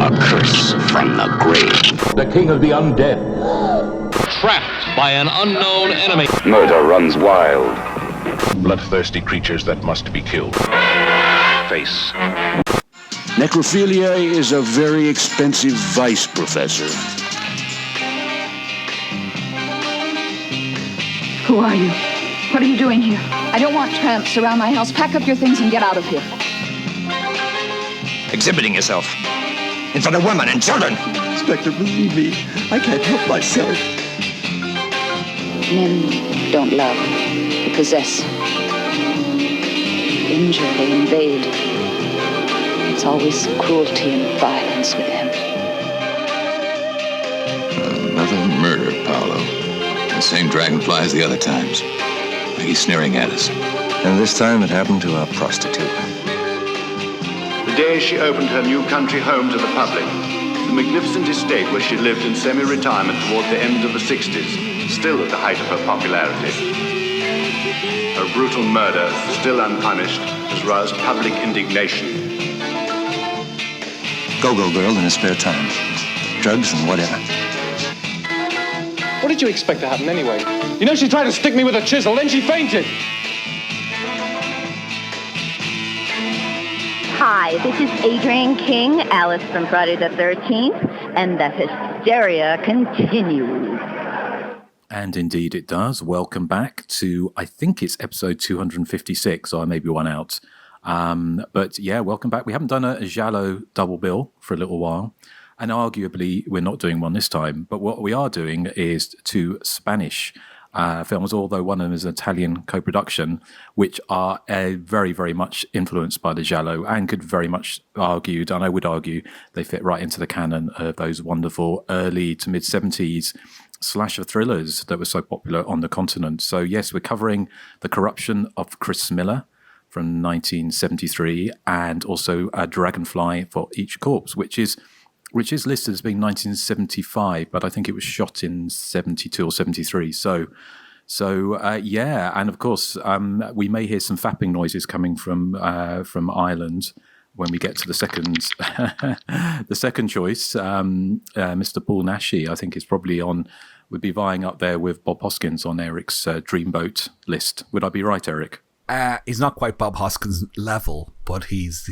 A curse from the grave. The king of the undead. Trapped by an unknown enemy. Murder runs wild. Bloodthirsty creatures that must be killed. Face. Necrophilia is a very expensive vice, Professor. Who are you? What are you doing here? I don't want tramps around my house. Pack up your things and get out of here. Exhibiting yourself in front of women and children. Inspector, believe me, I can't help myself. Men don't love. They possess. They injure, they invade. It's always cruelty and violence with him. Another murder, Paolo. The same Dragonfly as the other times. Like he's sneering at us. And this time it happened to a prostitute. The day she opened her new country home to the public, the magnificent estate where she lived in semi-retirement toward the end of the 60s, still at the height of her popularity. Her brutal murder, still unpunished, has roused public indignation. Go-go girl in her spare time. Drugs and whatever. What did you expect to happen anyway? You know, she tried to stick me with a chisel, then she fainted. Hi, this is Adrienne King, Alice from Friday the 13th, and the Hysteria continues. And indeed it does. Welcome back to, I think it's episode 256, or I may be one out. But yeah, welcome back. We haven't done a giallo double bill for a little while. And arguably, we're not doing one this time. But what we are doing is two Spanish films, although one of them is an Italian co-production, which are very, very much influenced by the giallo and could very much argued, and I would argue, they fit right into the canon of those wonderful early to mid-70s slasher thrillers that were so popular on the continent. So yes, we're covering The Corruption of Chris Miller from 1973 and also Dragonfly for Each Corpse, which is listed as being 1975, but I think it was shot in 72 or 73. So yeah, and of course we may hear some fapping noises coming from Ireland when we get to the second the second choice. Mr. Paul Nashi, I think, is probably would be vying up there with Bob Hoskins on Eric's Dreamboat list. Would I be right, Erik? He's not quite Bob Hoskins level, but he's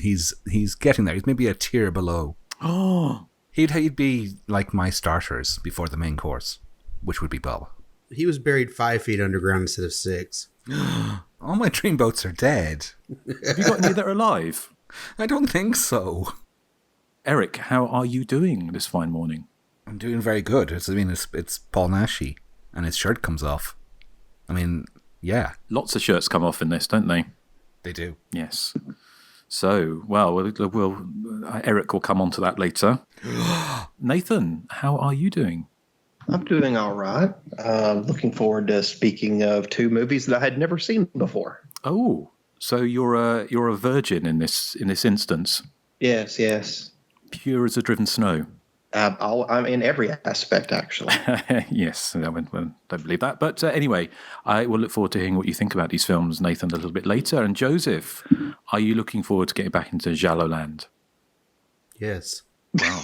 getting there. He's maybe a tier below. Oh. He'd be like my starters before the main course, which would be Bob. He was buried 5 feet underground instead of 6. All my dreamboats are dead. Have you got any that are alive? I don't think so. Erik, how are you doing this fine morning? I'm doing very good. It's Paul Nashi, and his shirt comes off. I mean, yeah. Lots of shirts come off in this, don't they? They do. Yes. So, well, Erik will come on to that later. Nathan, how are you doing? I'm doing all right. Looking forward to speaking of two movies that I had never seen before. Oh, so you're a virgin in this instance? Yes. Pure as a driven snow. I'm in every aspect, actually. Yes, I don't believe that. But anyway, I will look forward to hearing what you think about these films, Nathan, a little bit later. And Joseph, are you looking forward to getting back into Giallo land? Yes. Wow.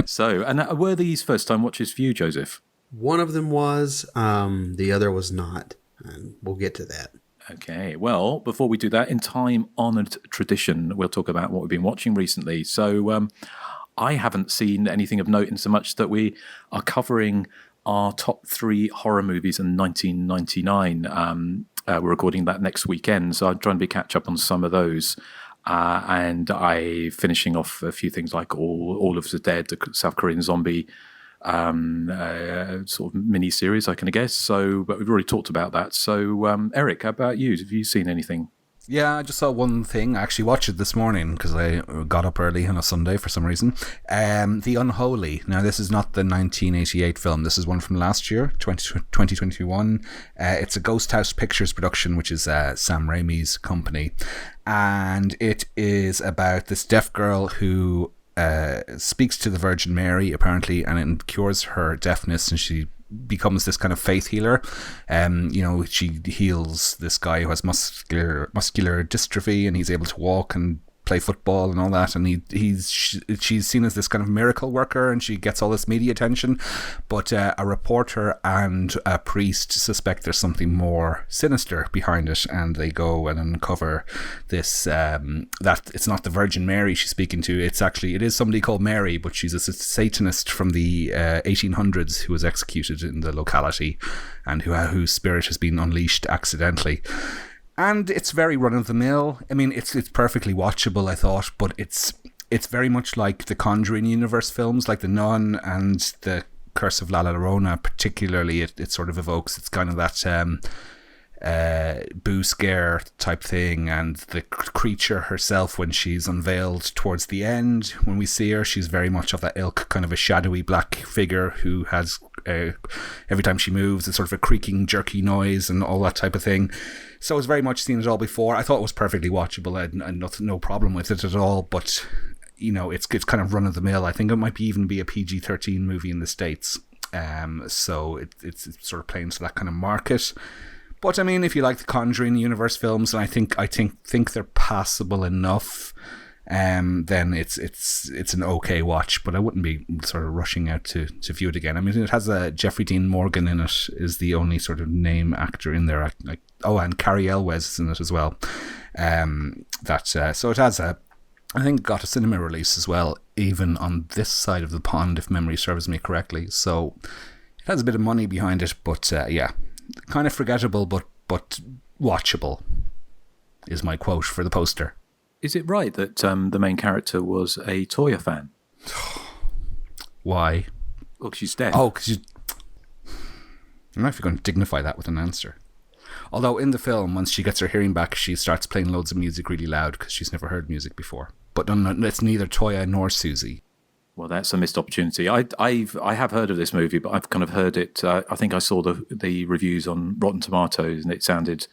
So, and were these first-time watches for you, Joseph? One of them was, the other was not. And we'll get to that. Okay, well, before we do that, in time-honoured tradition, we'll talk about what we've been watching recently. So, I haven't seen anything of note in so much that we are covering our top 3 horror movies in 1999. We're recording that next weekend, so I'm trying to catch up on some of those. And I finishing off a few things like All of the Dead, the South Korean zombie sort of mini-series, I can guess. So, but we've already talked about that. So, Erik, how about you? Have you seen anything? Yeah, I just saw one thing. I actually watched it this morning because I got up early on a Sunday for some reason. The Unholy. Now, this is not the 1988 film. This is one from last year, 2021. It's a Ghost House Pictures production, which is Sam Raimi's company. And it is about this deaf girl who speaks to the Virgin Mary, apparently, and it cures her deafness, and she becomes this kind of faith healer. She heals this guy who has muscular dystrophy, and he's able to walk and play football and all that, and she's seen as this kind of miracle worker, and she gets all this media attention, but a reporter and a priest suspect there's something more sinister behind it, and they go and uncover this, that it's not the Virgin Mary she's speaking to, it is somebody called Mary, but she's a Satanist from the 1800s who was executed in the locality, and whose spirit has been unleashed accidentally. And it's very run-of-the-mill. I mean, it's perfectly watchable, I thought, but it's very much like the Conjuring universe films, like The Nun and The Curse of La Llorona, particularly. It sort of evokes, it's kind of that boo scare type thing, and the creature herself, when she's unveiled towards the end, when we see her, she's very much of that ilk, kind of a shadowy black figure who has, every time she moves, it's sort of a creaking, jerky noise and all that type of thing. So it's very much seen it all before. I thought it was perfectly watchable. I had no problem with it at all, but it's kind of run of the mill. I think it might even be a PG-13 movie in the States. So it's sort of playing to that kind of market. But I mean, if you like the Conjuring universe films, and I think they're passable enough, then it's an okay watch. But I wouldn't be sort of rushing out to view it again. I mean, it has Jeffrey Dean Morgan in it, is the only sort of name actor in there. And Carrie Elwes is in it as well. So it has I think got a cinema release as well, even on this side of the pond, if memory serves me correctly. So it has a bit of money behind it, but yeah, kind of forgettable, but watchable, is my quote for the poster. Is it right that the main character was a Toya fan? Why? Well, because she's deaf. Oh, because you... I'm not going to dignify that with an answer. Although in the film, once she gets her hearing back, she starts playing loads of music really loud because she's never heard music before. But it's neither Toya nor Susie. Well, that's a missed opportunity. I have heard of this movie, but I've kind of heard it. I think I saw the reviews on Rotten Tomatoes, and it sounded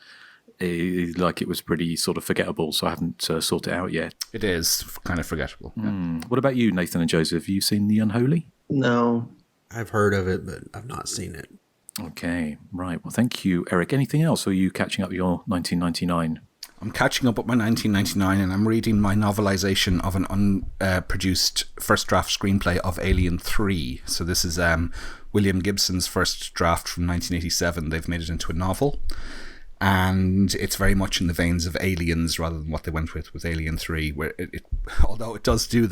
like it was pretty sort of forgettable. So I haven't sought it out yet. It is kind of forgettable. Yeah. What about you, Nathan and Joseph? Have you seen The Unholy? No, I've heard of it, but I've not seen it. Okay, right. Well, thank you, Erik. Anything else, or are you catching up your 1999? I'm catching up with my 1999, and I'm reading my novelization of an unproduced first draft screenplay of Alien 3. So this is William Gibson's first draft from 1987. They've made it into a novel, and it's very much in the veins of Aliens rather than what they went with Alien 3, where although it does do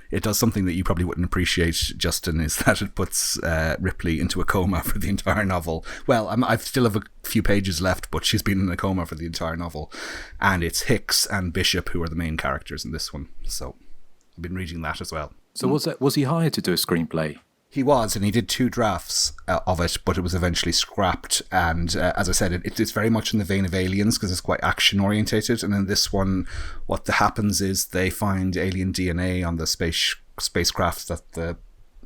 it does something that you probably wouldn't appreciate, Justin, is that it puts Ripley into a coma for the entire novel. Well, I still have a few pages left, but she's been in a coma for the entire novel. And it's Hicks and Bishop who are the main characters in this one. So I've been reading that as well. So was he hired to do a screenplay? He was, and he did 2 drafts of it, but it was eventually scrapped. And as I said, it's very much in the vein of Aliens because it's quite action-orientated. And in this one, what happens is they find alien DNA on the spacecraft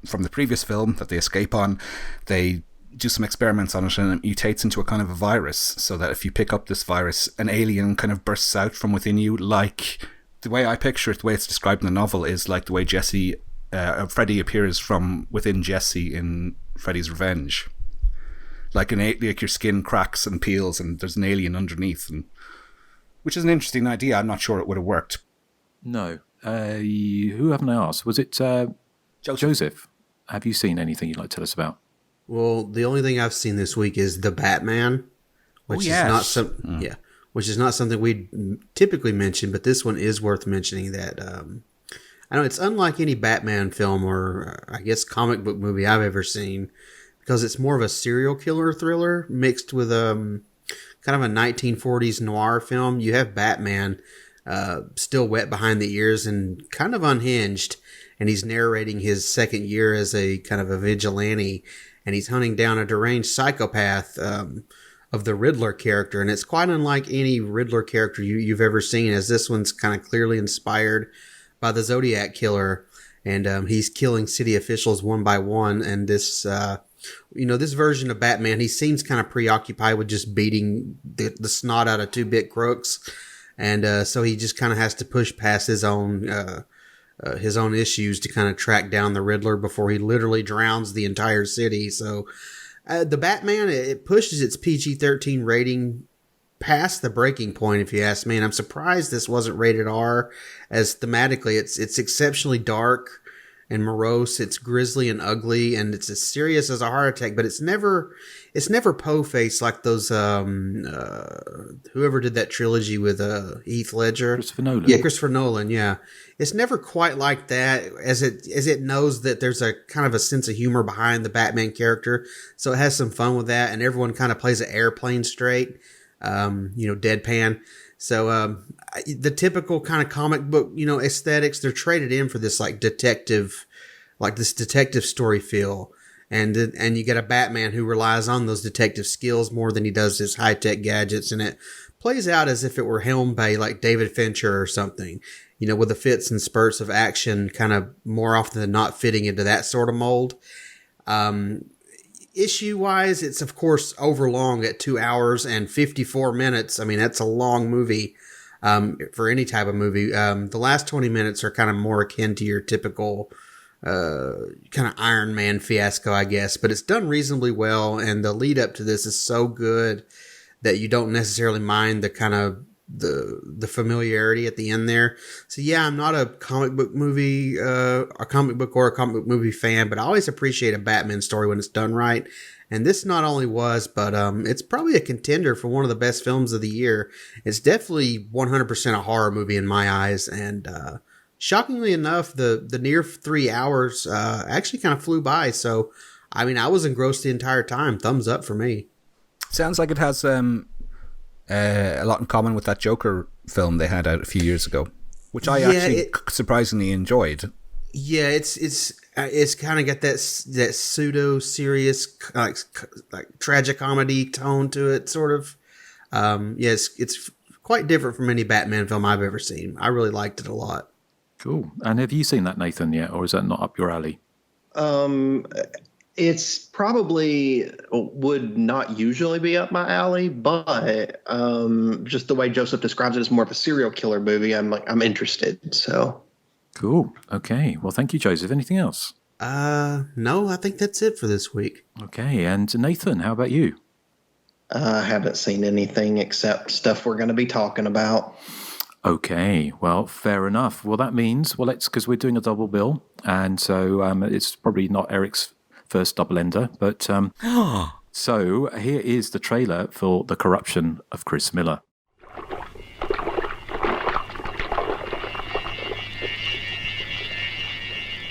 from the previous film that they escape on. They do some experiments on it, and it mutates into a kind of a virus, so that if you pick up this virus, an alien kind of bursts out from within you. Like, the way I picture it, the way it's described in the novel, is like the way Freddy appears from within Jesse in Freddy's Revenge. Like your skin cracks and peels, and there's an alien underneath, which is an interesting idea. I'm not sure it would have worked. No. Who haven't I asked? Was it Joseph? Have you seen anything you'd like to tell us about? Well, the only thing I've seen this week is The Batman, which is not which is not something we typically mention, but this one is worth mentioning. That I know it's unlike any Batman film or I guess comic book movie I've ever seen, because it's more of a serial killer thriller mixed with kind of a 1940s noir film. You have Batman still wet behind the ears and kind of unhinged, and he's narrating his second year as a kind of a vigilante, and he's hunting down a deranged psychopath of the Riddler character. And it's quite unlike any Riddler character you've ever seen, as this one's kind of clearly inspired by the Zodiac Killer, and he's killing city officials one by one. And this, this version of Batman, he seems kind of preoccupied with just beating the snot out of 2-bit crooks, and so he just kind of has to push past his own issues to kind of track down the Riddler before he literally drowns the entire city. So the Batman, it pushes its PG-13 rating past the breaking point, if you ask me. And I'm surprised this wasn't rated R, as thematically it's exceptionally dark and morose. It's grisly and ugly, and it's as serious as a heart attack. But it's never po-faced like those whoever did that trilogy with Heath Ledger, Christopher Nolan. Yeah, Christopher Nolan. Yeah, it's never quite like that, as it knows that there's a kind of a sense of humor behind the Batman character, so it has some fun with that, and everyone kind of plays an airplane straight, deadpan. So the typical kind of comic book, aesthetics, they're traded in for this detective story feel. And you get a Batman who relies on those detective skills more than he does his high-tech gadgets. And it plays out as if it were helmed by like David Fincher or something, with the fits and spurts of action kind of more often than not fitting into that sort of mold. Issue-wise, it's of course overlong at 2 hours and 54 minutes. I mean, that's a long movie for any type of movie. The last 20 minutes are kind of more akin to your typical kind of Iron Man fiasco, I guess, but it's done reasonably well, and the lead up to this is so good that you don't necessarily mind the kind of the familiarity at the end there. So yeah, I'm not a comic book movie fan, but I always appreciate a Batman story when it's done right. And this not only was, but it's probably a contender for one of the best films of the year. It's definitely 100% a horror movie in my eyes, and shockingly enough, the near 3 hours actually kind of flew by. So, I mean, I was engrossed the entire time. Thumbs up for me. Sounds like it has a lot in common with that Joker film they had out a few years ago, which I surprisingly enjoyed. Yeah, it's kind of got that pseudo serious like tragic comedy tone to it, sort of. It's quite different from any Batman film I've ever seen. I really liked it a lot. Cool. And have you seen that, Nathan, yet, or is that not up your alley? It's probably would not usually be up my alley, but just the way Joseph describes it as more of a serial killer movie, I'm interested. So cool. Okay. Well, thank you, Joseph. Anything else? No, I think that's it for this week. Okay. And Nathan, how about you? I haven't seen anything except stuff we're going to be talking about. Okay, well, fair enough. Well, that means, because we're doing a double bill, and so it's probably not Eric's first double ender, but so here is the trailer for The Corruption of Chris Miller.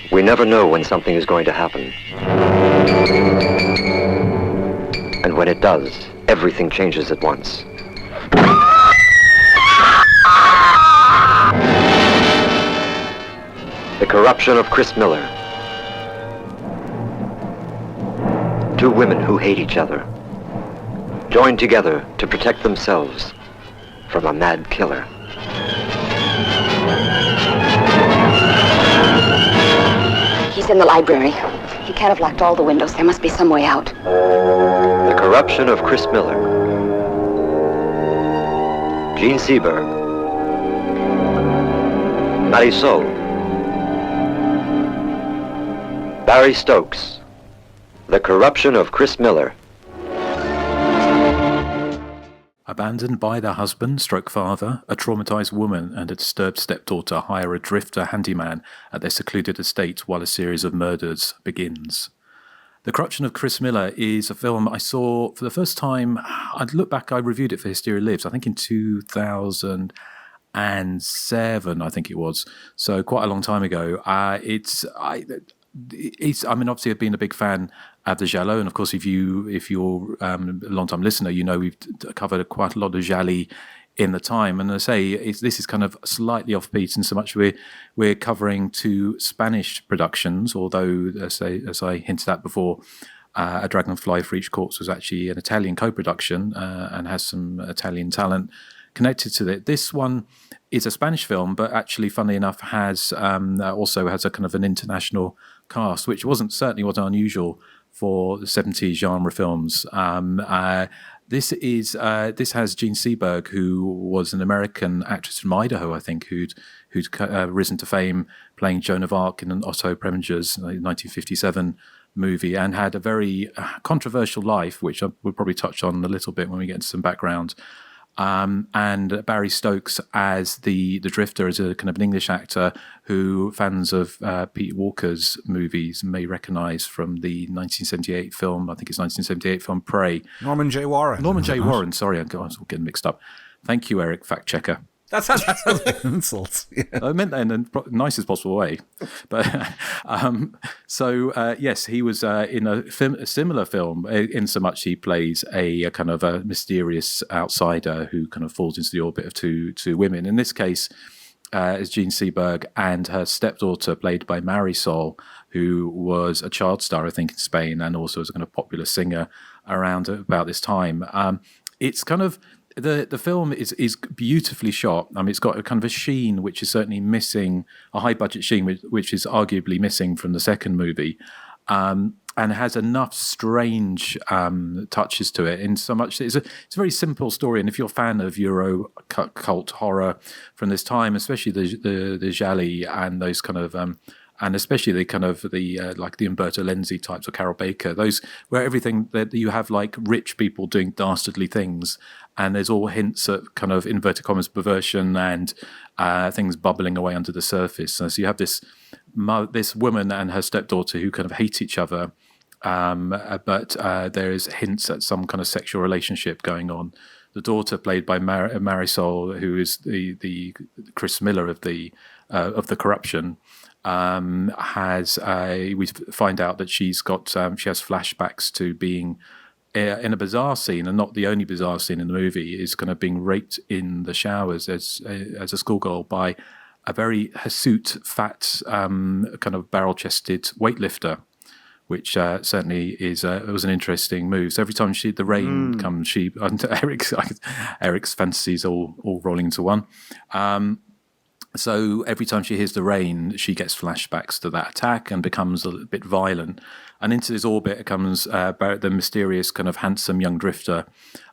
We never know when something is going to happen. And when it does, everything changes at once. The Corruption of Chris Miller. Two women who hate each other, joined together to protect themselves from a mad killer. He's in the library. He can't have locked all the windows. There must be some way out. The Corruption of Chris Miller. Gene Seberg. Marisol. Barry Stokes. The Corruption of Chris Miller. Abandoned by their husband, father, a traumatized woman and a disturbed stepdaughter hire a drifter handyman at their secluded estate while a series of murders begins. The Corruption of Chris Miller is a film I saw for the first time. I'd look back, I reviewed it for Hysteria Lives, I think in 2007, I think it was. So quite a long time ago. Obviously I've been a big fan of the Giallo, and of course if you're a long-time listener, we've covered quite a lot of Gialli in the time. And I say this is kind of slightly off-beat in so much we're covering two Spanish productions, although as I hinted at before, A Dragonfly for Each Corpse was actually an Italian co-production and has some Italian talent connected to it. This one is a Spanish film, but actually, funnily enough, also has a kind of an international cast, which certainly wasn't unusual for the 70s genre films. This has Gene Seberg, who was an American actress from Idaho, I think, who'd risen to fame playing Joan of Arc in an Otto Preminger's 1957 movie, and had a very controversial life, which we'll probably touch on a little bit when we get into some background. And Barry Stokes as the Drifter, as a kind of an English actor who fans of Pete Walker's movies may recognise from the 1978 film, I think it's 1978 film, Prey. Norman J. Warren, sorry, I was getting mixed up. Thank you, Erik, fact checker. That's an insult. Yeah. I meant that in the nicest possible way. But yes, he was in a similar film in so much he plays a kind of a mysterious outsider who kind of falls into the orbit of two women. In this case, is Jean Seberg and her stepdaughter, played by Marisol, who was a child star, I think, in Spain, and also was a kind of popular singer around about this time. It's kind of... The film is beautifully shot. I mean, it's got a kind of a sheen which is certainly missing, a high budget sheen which is arguably missing from the second movie, and has enough strange touches to it. In so much, it's a very simple story. And if you're a fan of Euro cult horror from this time, especially the gialli and those kind of and especially the kind of like the Umberto Lenzi types or Carol Baker, those where everything that you have like rich people doing dastardly things, and there's all hints at kind of inverted commas perversion and things bubbling away under the surface. So you have this woman and her stepdaughter who kind of hate each other, but there is hints at some kind of sexual relationship going on. The daughter, played by Marisol, who is the Chris Miller of the Corruption, we find out that she has flashbacks to being in a bizarre scene, and not the only bizarre scene in the movie, is kind of being raped in the showers as a schoolgirl by a very hirsute, fat, kind of barrel-chested weightlifter, which certainly was an interesting move. So every time the rain comes, Erik's fantasies all rolling into one. So every time she hears the rain, she gets flashbacks to that attack and becomes a little bit violent. And into this orbit comes the mysterious kind of handsome young drifter,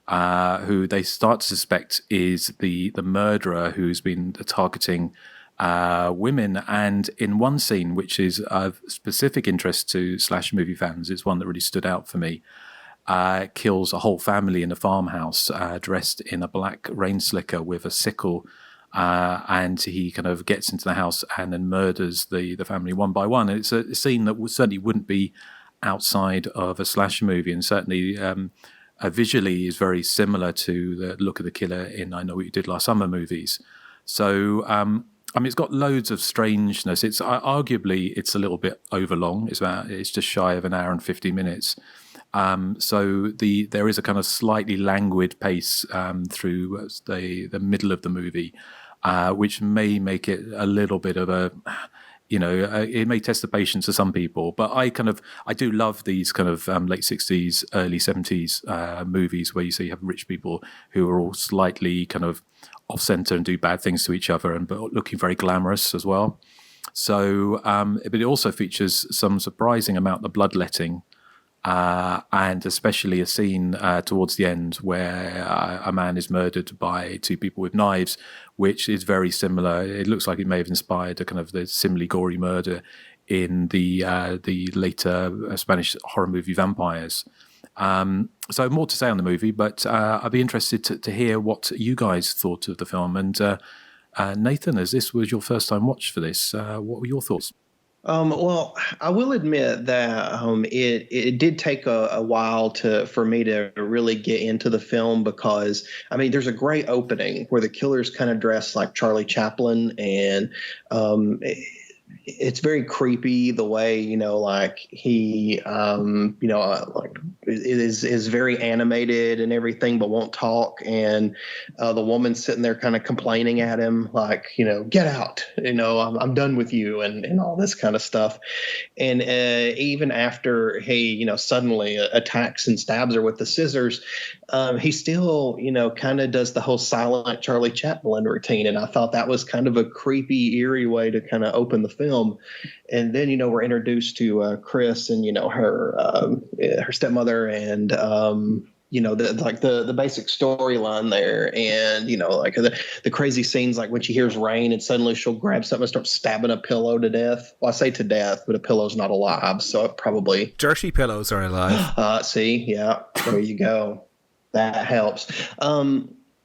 who they start to suspect is the murderer who's been targeting women. And in one scene, which is of specific interest to slash movie fans, it's one that really stood out for me, kills a whole family in a farmhouse dressed in a black rain slicker with a sickle. And he kind of gets into the house and then murders the family one by one. And it's a scene that certainly wouldn't be outside of a slasher movie, and certainly visually is very similar to the look of the killer in I Know What You Did Last Summer movies. So, I mean, it's got loads of strangeness. It's arguably it's a little bit overlong. It's just shy of an hour and 50 minutes. So there is a kind of slightly languid pace through the middle of the movie, which may make it a little bit of a, it may test the patience of some people. But I do love these kind of late 60s, early 70s movies where you have rich people who are all slightly kind of off center and do bad things to each other, but looking very glamorous as well. So, but it also features some surprising amount of bloodletting. And especially a scene towards the end where a man is murdered by two people with knives, which is very similar. It looks like it may have inspired a kind of the similarly gory murder in the later Spanish horror movie Vampires. So more to say on the movie, but I'd be interested to hear what you guys thought of the film. And Nathan, as this was your first time watch for this, what were your thoughts? Well, I will admit that it did take a while for me to really get into the film, because I mean, there's a great opening where the killer's kind of dressed like Charlie Chaplin, and it's very creepy the way, like he, like is very animated and everything, but won't talk. And the woman's sitting there kind of complaining at him, like, get out, I'm done with you, and all this kind of stuff. And even after he, suddenly attacks and stabs her with the scissors, he still, kind of does the whole silent Charlie Chaplin routine. And I thought that was kind of a creepy, eerie way to kind of open the film. And then, we're introduced to Chris and, her stepmother and, the basic storyline there. And, like the crazy scenes, like when she hears rain and suddenly she'll grab something and start stabbing a pillow to death. Well, I say to death, but a pillow's not alive. So it probably. Dirty pillows are alive. See? Yeah. There you go. That helps.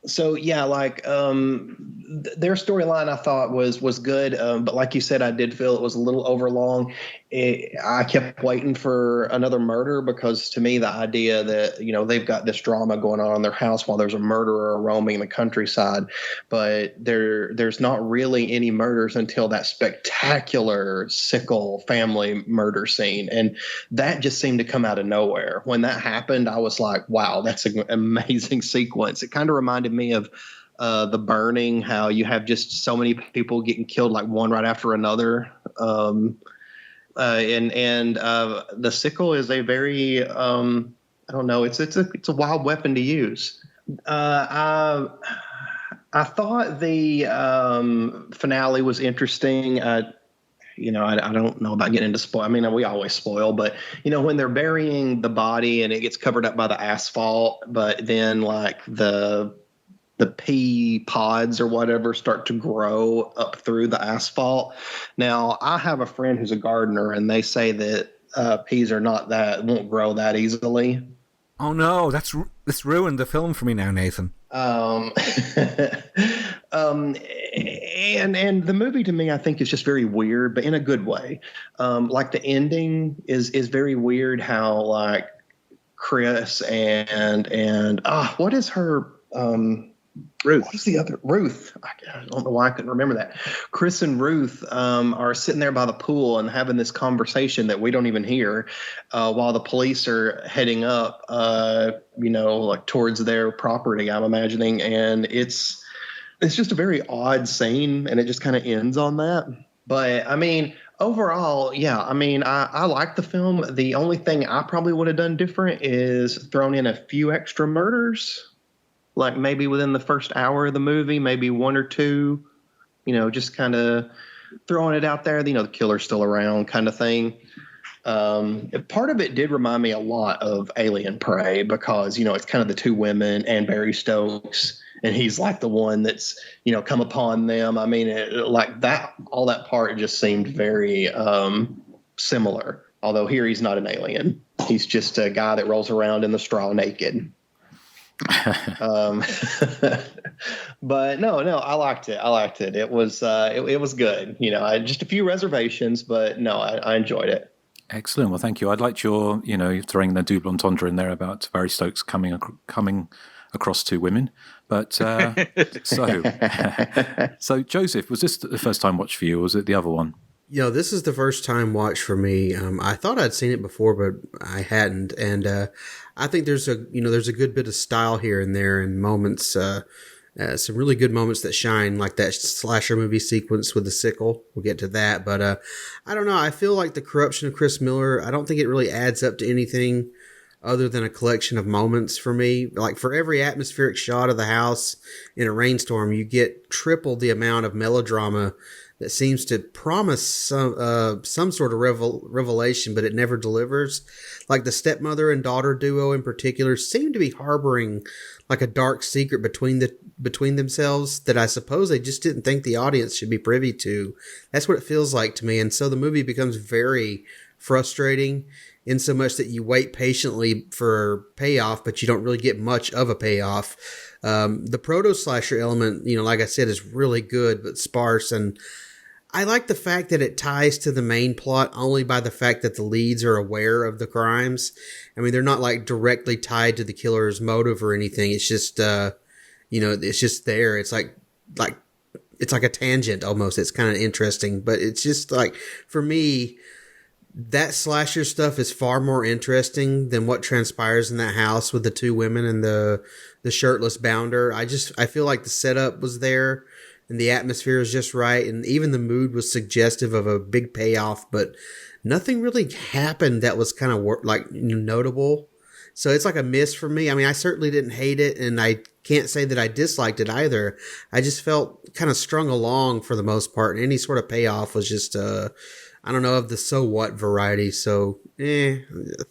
So yeah, like their storyline I thought was good, but like you said, I did feel it was a little overlong. I kept waiting for another murder because to me the idea that they've got this drama going on in their house while there's a murderer roaming the countryside, but there's not really any murders until that spectacular Sickle family murder scene, and that just seemed to come out of nowhere. When that happened, I was like, wow, that's an amazing sequence. It kind of reminded me of The Burning, how you have just so many people getting killed like one right after another. And the Sickle is a very I don't know, it's a wild weapon to use. I thought the finale was interesting. I don't know about getting into spoil. I mean, we always spoil, but when they're burying the body and it gets covered up by the asphalt, but then like the pea pods or whatever start to grow up through the asphalt. Now, I have a friend who's a gardener, and they say that peas won't grow that easily. Oh no, that's ruined the film for me now, Nathan. And the movie to me, I think, is just very weird, but in a good way. Like the ending is very weird. How like Chris and what is her Ruth? What's the other Ruth? I don't know why I couldn't remember that. Chris and Ruth are sitting there by the pool and having this conversation that we don't even hear while the police are heading up, like towards their property. I'm imagining, and it's just a very odd scene, and it just kind of ends on that. But I mean, overall, yeah, I mean, I like the film. The only thing I probably would have done different is thrown in a few extra murders, like maybe within the first hour of the movie, maybe one or two, just kind of throwing it out there, the killer's still around kind of thing. Part of it did remind me a lot of Alien Prey because, it's kind of the two women and Barry Stokes, and he's like the one that's, come upon them. I mean, like that, all that part just seemed very similar, although here he's not an alien. He's just a guy that rolls around in the straw naked. But no, I liked it. It was good. Just a few reservations, but no, I enjoyed it. Excellent. Well, thank you. I'd like your, throwing the double entendre in there about Barry Stokes coming across two women. But so Joseph, was this the first time watch for you, or was it the other one? This is the first time watch for me. I thought I'd seen it before, but I hadn't. And I think there's a good bit of style here and there, and moments, some really good moments that shine, like that slasher movie sequence with the sickle. We'll get to that. But I don't know. I feel like the corruption of Chris Miller, I don't think it really adds up to anything other than a collection of moments for me. Like for every atmospheric shot of the house in a rainstorm, you get triple the amount of melodrama that seems to promise some sort of revelation, but it never delivers. Like the stepmother and daughter duo in particular seem to be harboring like a dark secret between themselves that I suppose they just didn't think the audience should be privy to. That's what it feels like to me. And so the movie becomes very frustrating in so much that you wait patiently for payoff, but you don't really get much of a payoff. The proto-slasher element, like I said, is really good, but sparse. And I like the fact that it ties to the main plot only by the fact that the leads are aware of the crimes. I mean, they're not like directly tied to the killer's motive or anything. It's just, it's just there. It's like it's like a tangent almost. It's kind of interesting, but it's just like, for me, that slasher stuff is far more interesting than what transpires in that house with the two women and the shirtless bounder. I feel like the setup was there and the atmosphere was just right. And even the mood was suggestive of a big payoff, but nothing really happened that was kind of notable. So it's like a miss for me. I mean, I certainly didn't hate it, and I can't say that I disliked it either. I just felt kind of strung along for the most part. And any sort of payoff was just, I don't know, of the so what variety. So,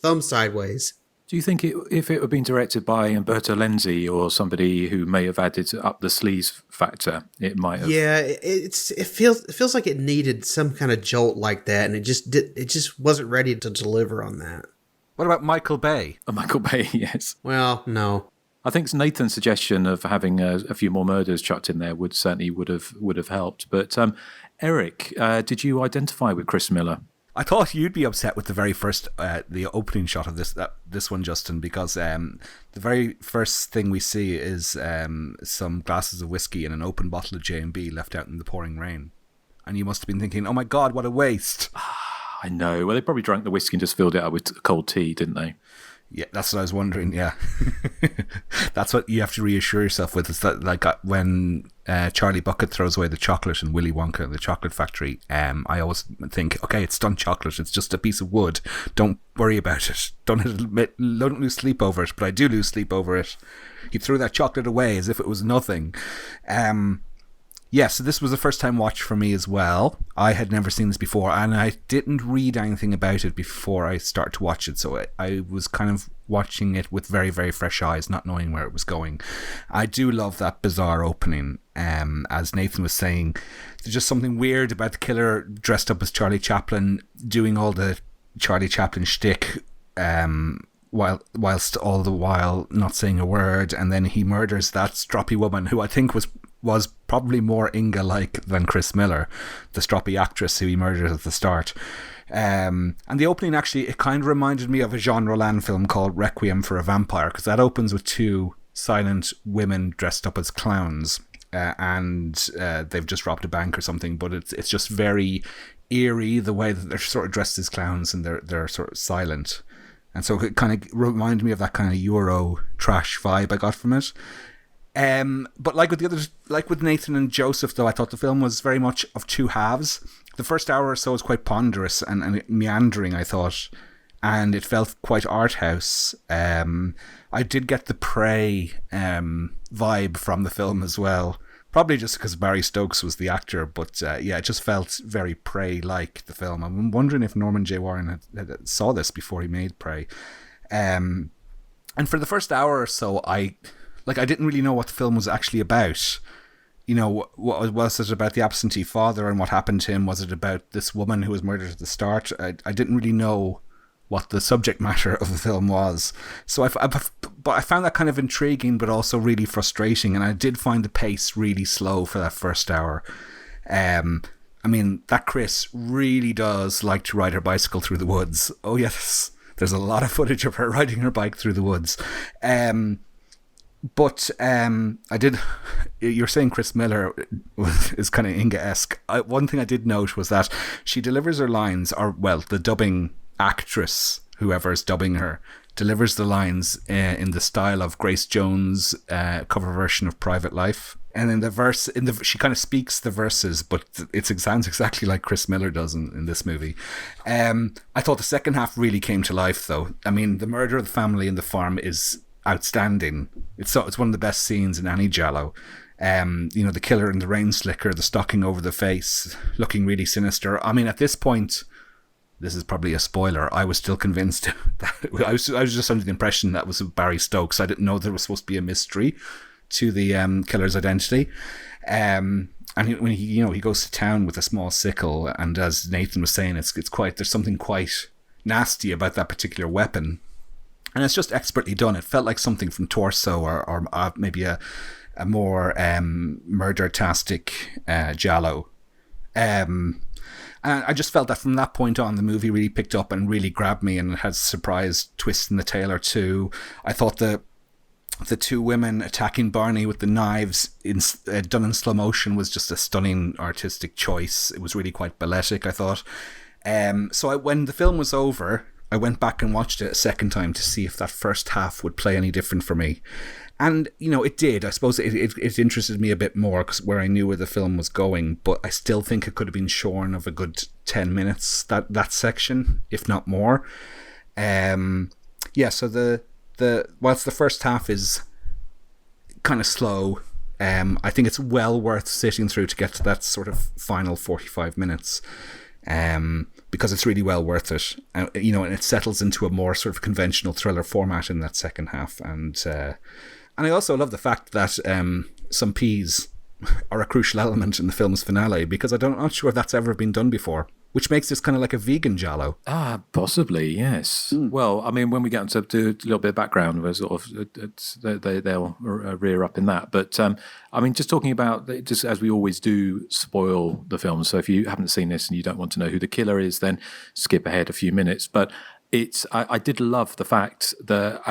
thumb sideways. Do you think if it had been directed by Umberto Lenzi or somebody who may have added up the sleaze factor, it might have? Yeah, it feels like it needed some kind of jolt like that, and it just wasn't ready to deliver on that. What about Michael Bay? Michael Bay, yes. Well, no. I think Nathan's suggestion of having a few more murders chucked in there would have helped. But Erik, did you identify with Chris Miller? I thought you'd be upset with the very first, the opening shot of this one, Justin, because the very first thing we see is some glasses of whiskey and an open bottle of J&B left out in the pouring rain. And you must have been thinking, oh my God, what a waste. I know. Well, they probably drank the whiskey and just filled it up with cold tea, didn't they? Yeah, that's what I was wondering, yeah. That's what you have to reassure yourself with, is that like when Charlie Bucket throws away the chocolate in Willy Wonka, the chocolate factory, I always think, okay, it's done chocolate, it's just a piece of wood, don't worry about it, don't lose sleep over it, but I do lose sleep over it. He threw that chocolate away as if it was nothing. Yeah, so this was a first-time watch for me as well. I had never seen this before, and I didn't read anything about it before I started to watch it, so I was kind of watching it with very, very fresh eyes, not knowing where it was going. I do love that bizarre opening. As Nathan was saying, there's just something weird about the killer dressed up as Charlie Chaplin, doing all the Charlie Chaplin shtick, whilst all the while not saying a word, and then he murders that stroppy woman who I think was probably more Inga-like than Chris Miller, the stroppy actress who he murdered at the start. And the opening, actually, it kind of reminded me of a Jean Rollin film called Requiem for a Vampire, because that opens with two silent women dressed up as clowns, and they've just robbed a bank or something, but it's just very eerie, the way that they're sort of dressed as clowns and they're sort of silent. And so it kind of reminded me of that kind of Euro trash vibe I got from it. But like with the others, like with Nathan and Joseph, though, I thought the film was very much of two halves. The first hour or so was quite ponderous and meandering, I thought, and it felt quite art house. I did get the Prey vibe from the film as well, probably just because Barry Stokes was the actor, but yeah, it just felt very Prey-like, the film. I'm wondering if Norman J. Warren had saw this before he made Prey. And for the first hour or so, I didn't really know what the film was actually about. You know, what was it about the absentee father and what happened to him? Was it about this woman who was murdered at the start? I didn't really know what the subject matter of the film was. So but I found that kind of intriguing, but also really frustrating. And I did find the pace really slow for that first hour. I mean, that Chris really does like to ride her bicycle through the woods. Oh yes, there's a lot of footage of her riding her bike through the woods. But you're saying Chris Miller is kind of Inga-esque. One thing I did note was that she delivers her lines, or well, the dubbing actress, whoever's dubbing her, delivers the lines in the style of Grace Jones' cover version of Private Life. And in the verse, she kind of speaks the verses, but it sounds exactly like Chris Miller does in this movie. I thought the second half really came to life, though. I mean, the murder of the family in the farm is outstanding. It's one of the best scenes in any giallo. You know, the killer in the rain slicker, the stocking over the face, looking really sinister. I mean, at this point, this is probably a spoiler, I was still convinced that I was just under the impression that was Barry Stokes. I didn't know there was supposed to be a mystery to the killer's identity. And when he goes to town with a small sickle, and as Nathan was saying, it's quite, there's something quite nasty about that particular weapon. And it's just expertly done. It felt like something from Torso or maybe a more murder-tastic giallo. And I just felt that from that point on, the movie really picked up and really grabbed me, and it had a surprise twist in the tail or two. I thought the two women attacking Barney with the knives done in slow motion was just a stunning artistic choice. It was really quite balletic, I thought. So when the film was over, I went back and watched it a second time to see if that first half would play any different for me. And, you know, it did. I suppose it interested me a bit more because where I knew where the film was going, but I still think it could have been shorn of a good 10 minutes, that section, if not more. Yeah, so whilst the first half is kind of slow, I think it's well worth sitting through to get to that sort of final 45 minutes. Because it's really well worth it, and it settles into a more sort of conventional thriller format in that second half, and I also love the fact that some peas are a crucial element in the film's finale, because I'm not sure that's ever been done before. which makes this kind of like a vegan giallo. Possibly, yes. Well, I mean, when we get into do a little bit of background, we're sort of they'll rear up in that. But I mean, just talking about, just as we always do, spoil the film. So if you haven't seen this and you don't want to know who the killer is, then skip ahead a few minutes. But I did love the fact that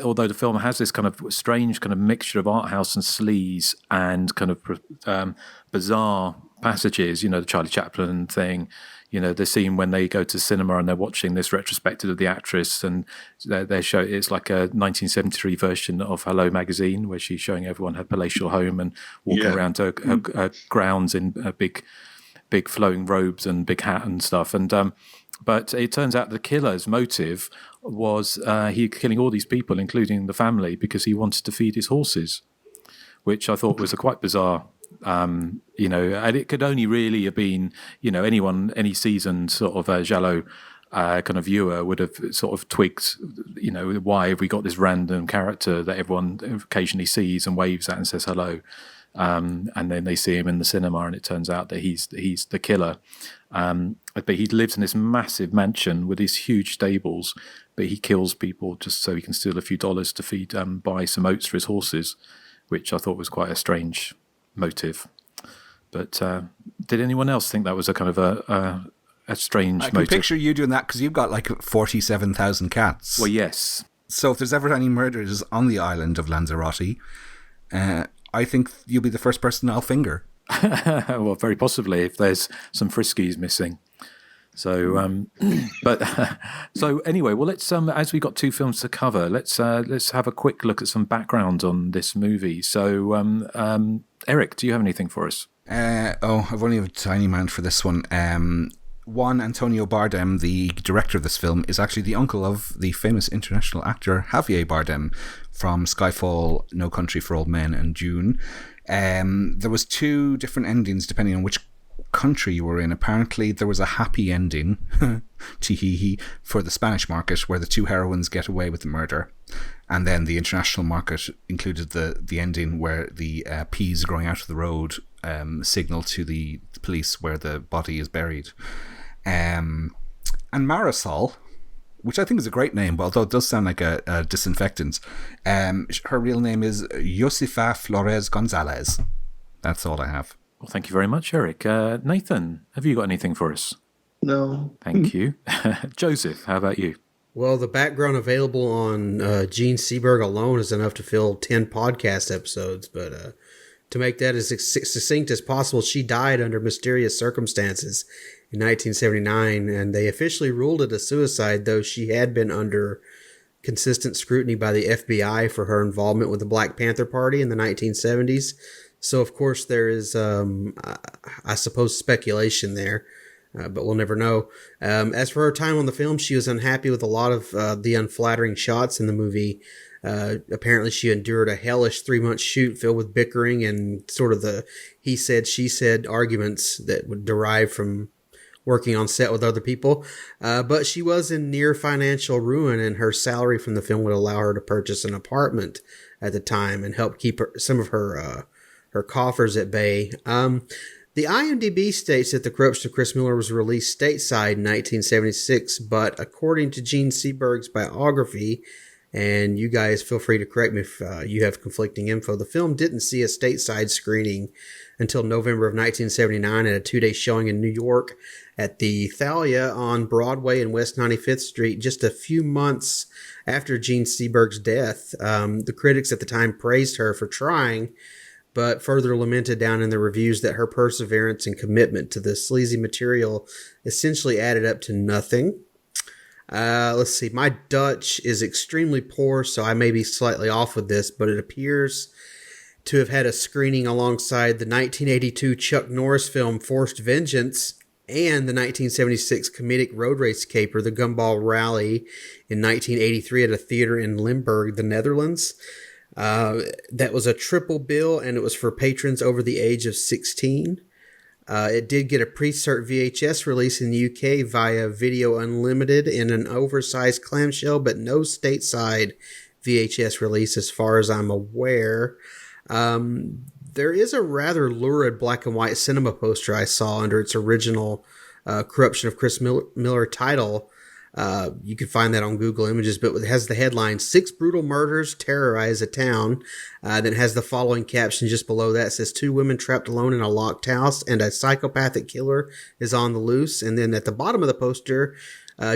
although the film has this kind of strange kind of mixture of art house and sleaze and kind of bizarre passages, the Charlie Chaplin thing, the scene when they go to cinema and they're watching this retrospective of the actress, and they show it's like a 1973 version of Hello Magazine where she's showing everyone her palatial home and walking around to her grounds in big flowing robes and big hat and stuff. And but it turns out the killer's motive was he killing all these people, including the family, because he wanted to feed his horses, which I thought was a quite bizarre, and it could only really have been, any seasoned sort of giallo kind of viewer would have sort of twigged, why have we got this random character that everyone occasionally sees and waves at and says hello. And then they see him in the cinema, and it turns out that he's the killer. But he lives in this massive mansion with these huge stables, but he kills people just so he can steal a few dollars to buy some oats for his horses, which I thought was quite a strange motive. But did anyone else think that was a kind of a strange motive? I can picture you doing that because you've got like 47,000 cats. Well, yes. So if there's ever any murders on the island of Lanzarote, I think you'll be the first person I'll finger. Well, very possibly if there's some friskies missing. So, so anyway, well, let's as we've got two films to cover, let's have a quick look at some background on this movie. So, Erik, do you have anything for us? I've only have a tiny amount for this one. Juan Antonio Bardem, the director of this film, is actually the uncle of the famous international actor Javier Bardem from Skyfall, No Country for Old Men, and Dune. There was two different endings depending on which country you were in. Apparently there was a happy ending for the Spanish market where the two heroines get away with the murder, and then the international market included the ending where the peas growing out of the road signal to the police where the body is buried. And Marisol, which I think is a great name, but although it does sound like a disinfectant, her real name is Josefa Flores Gonzalez. That's all I have. Well, thank you very much, Erik. Nathan, have you got anything for us? No. Thank you. Joseph, how about you? Well, the background available on Gene Seberg alone is enough to fill 10 podcast episodes, but to make that as succinct as possible, she died under mysterious circumstances in 1979, and they officially ruled it a suicide, though she had been under consistent scrutiny by the FBI for her involvement with the Black Panther Party in the 1970s. So, of course, there is, I suppose, speculation there, but we'll never know. As for her time on the film, she was unhappy with a lot of the unflattering shots in the movie. Apparently, she endured a hellish 3-month shoot filled with bickering and sort of the he said, she said arguments that would derive from working on set with other people. But she was in near financial ruin, and her salary from the film would allow her to purchase an apartment at the time and help keep some of her coffers at bay. The IMDb states that The Corruption of Chris Miller was released stateside in 1976, but according to Gene Seberg's biography, and you guys feel free to correct me if you have conflicting info, the film didn't see a stateside screening until November of 1979 at a 2-day showing in New York at the Thalia on Broadway and West 95th Street, just a few months after Gene Seberg's death. The critics at the time praised her for trying, but further lamented down in the reviews that her perseverance and commitment to the sleazy material essentially added up to nothing. Let's see, my Dutch is extremely poor, so I may be slightly off with this, but it appears to have had a screening alongside the 1982 Chuck Norris film Forced Vengeance and the 1976 comedic road race caper The Gumball Rally in 1983 at a theater in Limburg, the Netherlands. That was a triple bill, and it was for patrons over the age of 16. It did get a pre-cert VHS release in the UK via Video Unlimited in an oversized clamshell, but no stateside VHS release as far as I'm aware. There is a rather lurid black and white cinema poster I saw under its original Corruption of Chris Miller title. You can find that on Google Images, but it has the headline, 6 brutal murders terrorize a town. Then it has the following caption just below that. It says, 2 women trapped alone in a locked house and a psychopathic killer is on the loose. And then at the bottom of the poster,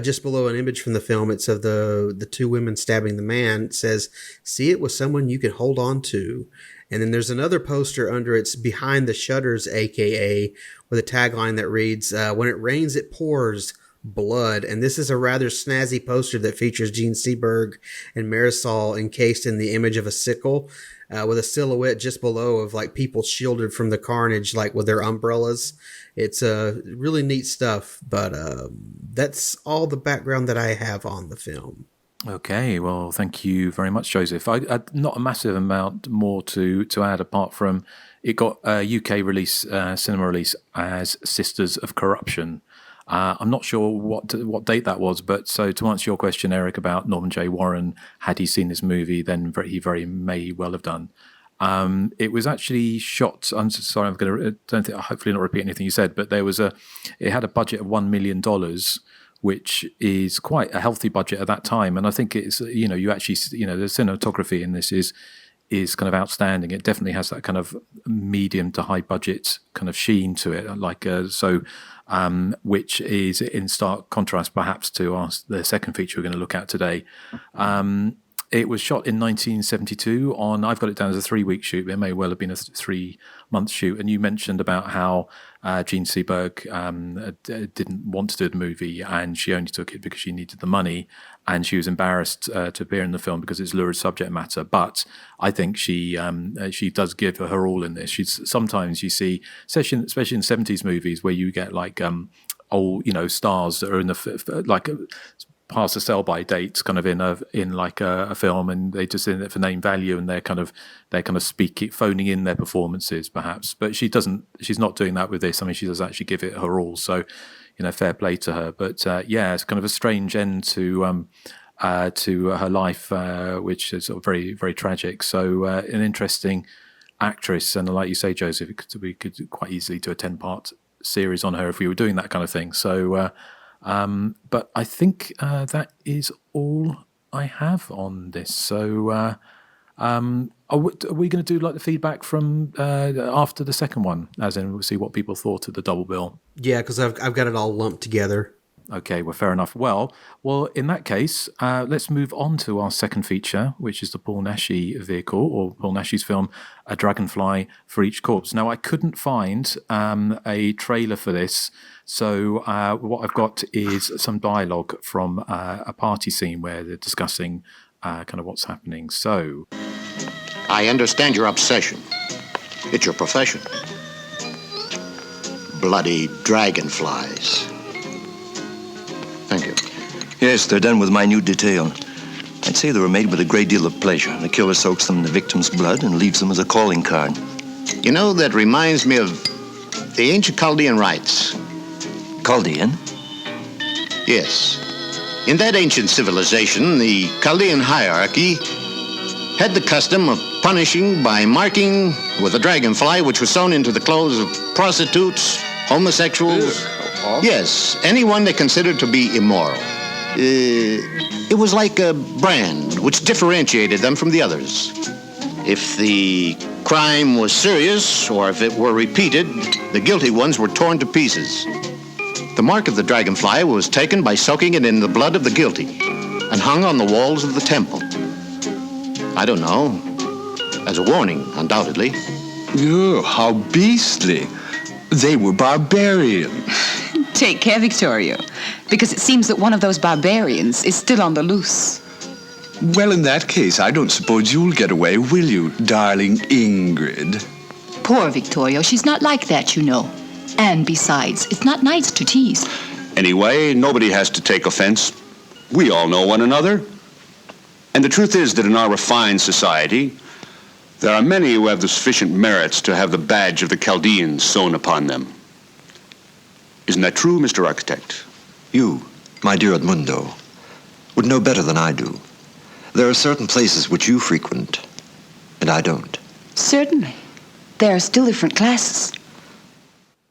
just below an image from the film, it's of the 2 women stabbing the man. It says, see it with someone you can hold on to. And then there's another poster under it's Behind the Shutters, AKA, with a tagline that reads, when it rains, it pours blood. And this is a rather snazzy poster that features Gene Seberg and Marisol encased in the image of a sickle, with a silhouette just below of like people shielded from the carnage, like with their umbrellas. It's really neat stuff, but that's all the background that I have on the film. Okay, well, thank you very much, Joseph. I not a massive amount more to add, apart from it got a UK release, cinema release as Sisters of Corruption. I'm not sure what date that was, but so to answer your question, Erik, about Norman J. Warren, had he seen this movie, then he very may well have done. It was actually shot. I'm sorry, hopefully not repeat anything you said, but it had a budget of $1 million, which is quite a healthy budget at that time. And I think it's, you actually, the cinematography in this is kind of outstanding. It definitely has that kind of medium to high budget kind of sheen to it, which is in stark contrast perhaps to the second feature we're going to look at today. It was shot in 1972 I've got it down as a 3-week shoot, but it may well have been a 3-month shoot. And you mentioned about how Gene Seberg didn't want to do the movie, and she only took it because she needed the money, and she was embarrassed to appear in the film because it's lurid subject matter. But I think she does give her all in this. Sometimes you see, especially in 70s movies, where you get like old stars that are in the past the sell-by dates, kind of in a film, and they just in it for name value, and they're kind of phoning in their performances perhaps. But she's not doing that with this. I mean, she does actually give it her all. So, fair play to her. But it's kind of a strange end to her life, which is sort of very, very tragic. So an interesting actress, and like you say, Joseph, we could quite easily do a 10-part series on her if we were doing that kind of thing. So. But I think that is all I have on this. So are we going to do like the feedback from after the second one, as in we'll see what people thought of the double bill? Yeah, because I've got it all lumped together. Okay, well, fair enough. Well, in that case, let's move on to our second feature, which is the Paul Naschy vehicle, or Paul Naschy's film, A Dragonfly for Each Corpse. Now, I couldn't find a trailer for this, so what I've got is some dialogue from a party scene where they're discussing kind of what's happening. So, I understand your obsession. It's your profession. Bloody dragonflies. Thank you. Yes, they're done with minute detail. I'd say they were made with a great deal of pleasure. The killer soaks them in the victim's blood and leaves them as a calling card. You know, that reminds me of the ancient Chaldean rites. Chaldean? Yes. In that ancient civilization, the Chaldean hierarchy had the custom of punishing by marking with a dragonfly, which was sewn into the clothes of prostitutes, homosexuals. Yes, anyone they considered to be immoral. It was like a brand which differentiated them from the others. If the crime was serious, or if it were repeated, the guilty ones were torn to pieces. The mark of the dragonfly was taken by soaking it in the blood of the guilty and hung on the walls of the temple. I don't know, as a warning, undoubtedly. Oh, how beastly. They were barbarian. Take care, Victorio, because it seems that one of those barbarians is still on the loose. Well, in that case, I don't suppose you'll get away, will you, darling Ingrid? Poor Victorio, she's not like that, you know. And besides, it's not nice to tease. Anyway, nobody has to take offense. We all know one another. And the truth is that in our refined society, there are many who have the sufficient merits to have the badge of the Chaldeans sewn upon them. Isn't that true, Mr. Architect? You, my dear Edmundo, would know better than I do. There are certain places which you frequent, and I don't. Certainly. There are still different classes.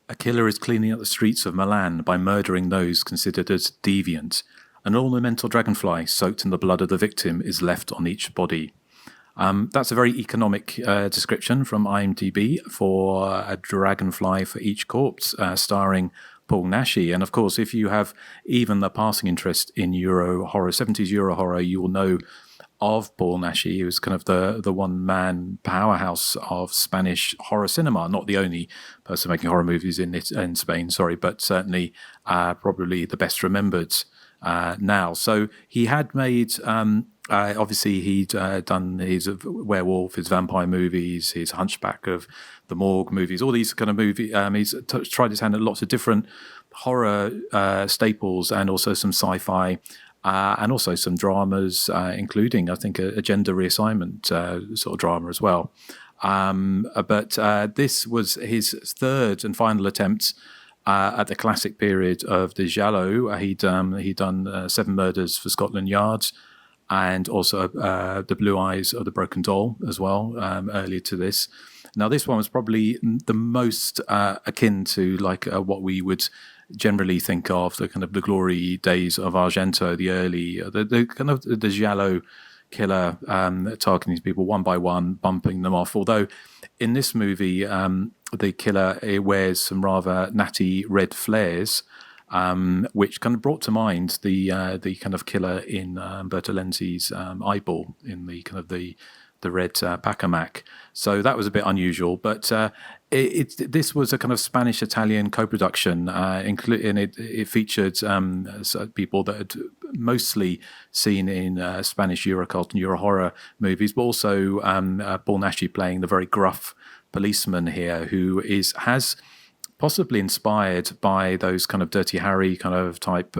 A killer is cleaning up the streets of Milan by murdering those considered as deviant. An ornamental dragonfly soaked in the blood of the victim is left on each body. That's a very economic description from IMDb for a dragonfly for each corpse, starring Paul Naschy. And of course, if you have even a passing interest in Euro horror, 70s Euro horror, you will know of Paul Naschy. He was kind of the one-man powerhouse of Spanish horror cinema. Not the only person making horror movies in Spain, but certainly probably the best remembered now. So he had made... obviously, he'd done his werewolf, his vampire movies, his Hunchback of the Morgue movies, all these kind of movies. He's tried his hand at lots of different horror staples and also some sci-fi and also some dramas, including, I think, a gender reassignment sort of drama as well. But this was his third and final attempt at the classic period of the giallo. He'd done Seven Murders for Scotland Yard, and also The Blue Eyes of the Broken Doll as well, earlier to this. Now, this one was probably the most akin to like what we would generally think of, the kind of the glory days of Argento, the kind of the giallo killer targeting these people one by one, bumping them off. Although in this movie, the killer wears some rather natty red flares, which kind of brought to mind the kind of killer in Umberto Lenzi's Eyeball, in the kind of the red Pacamac. So that was a bit unusual, but this was a kind of Spanish-Italian co-production, and it featured people that had mostly seen in Spanish Eurocult and Euro-horror movies, but also Paul Naschy playing the very gruff policeman here, who has possibly inspired by those kind of Dirty Harry kind of type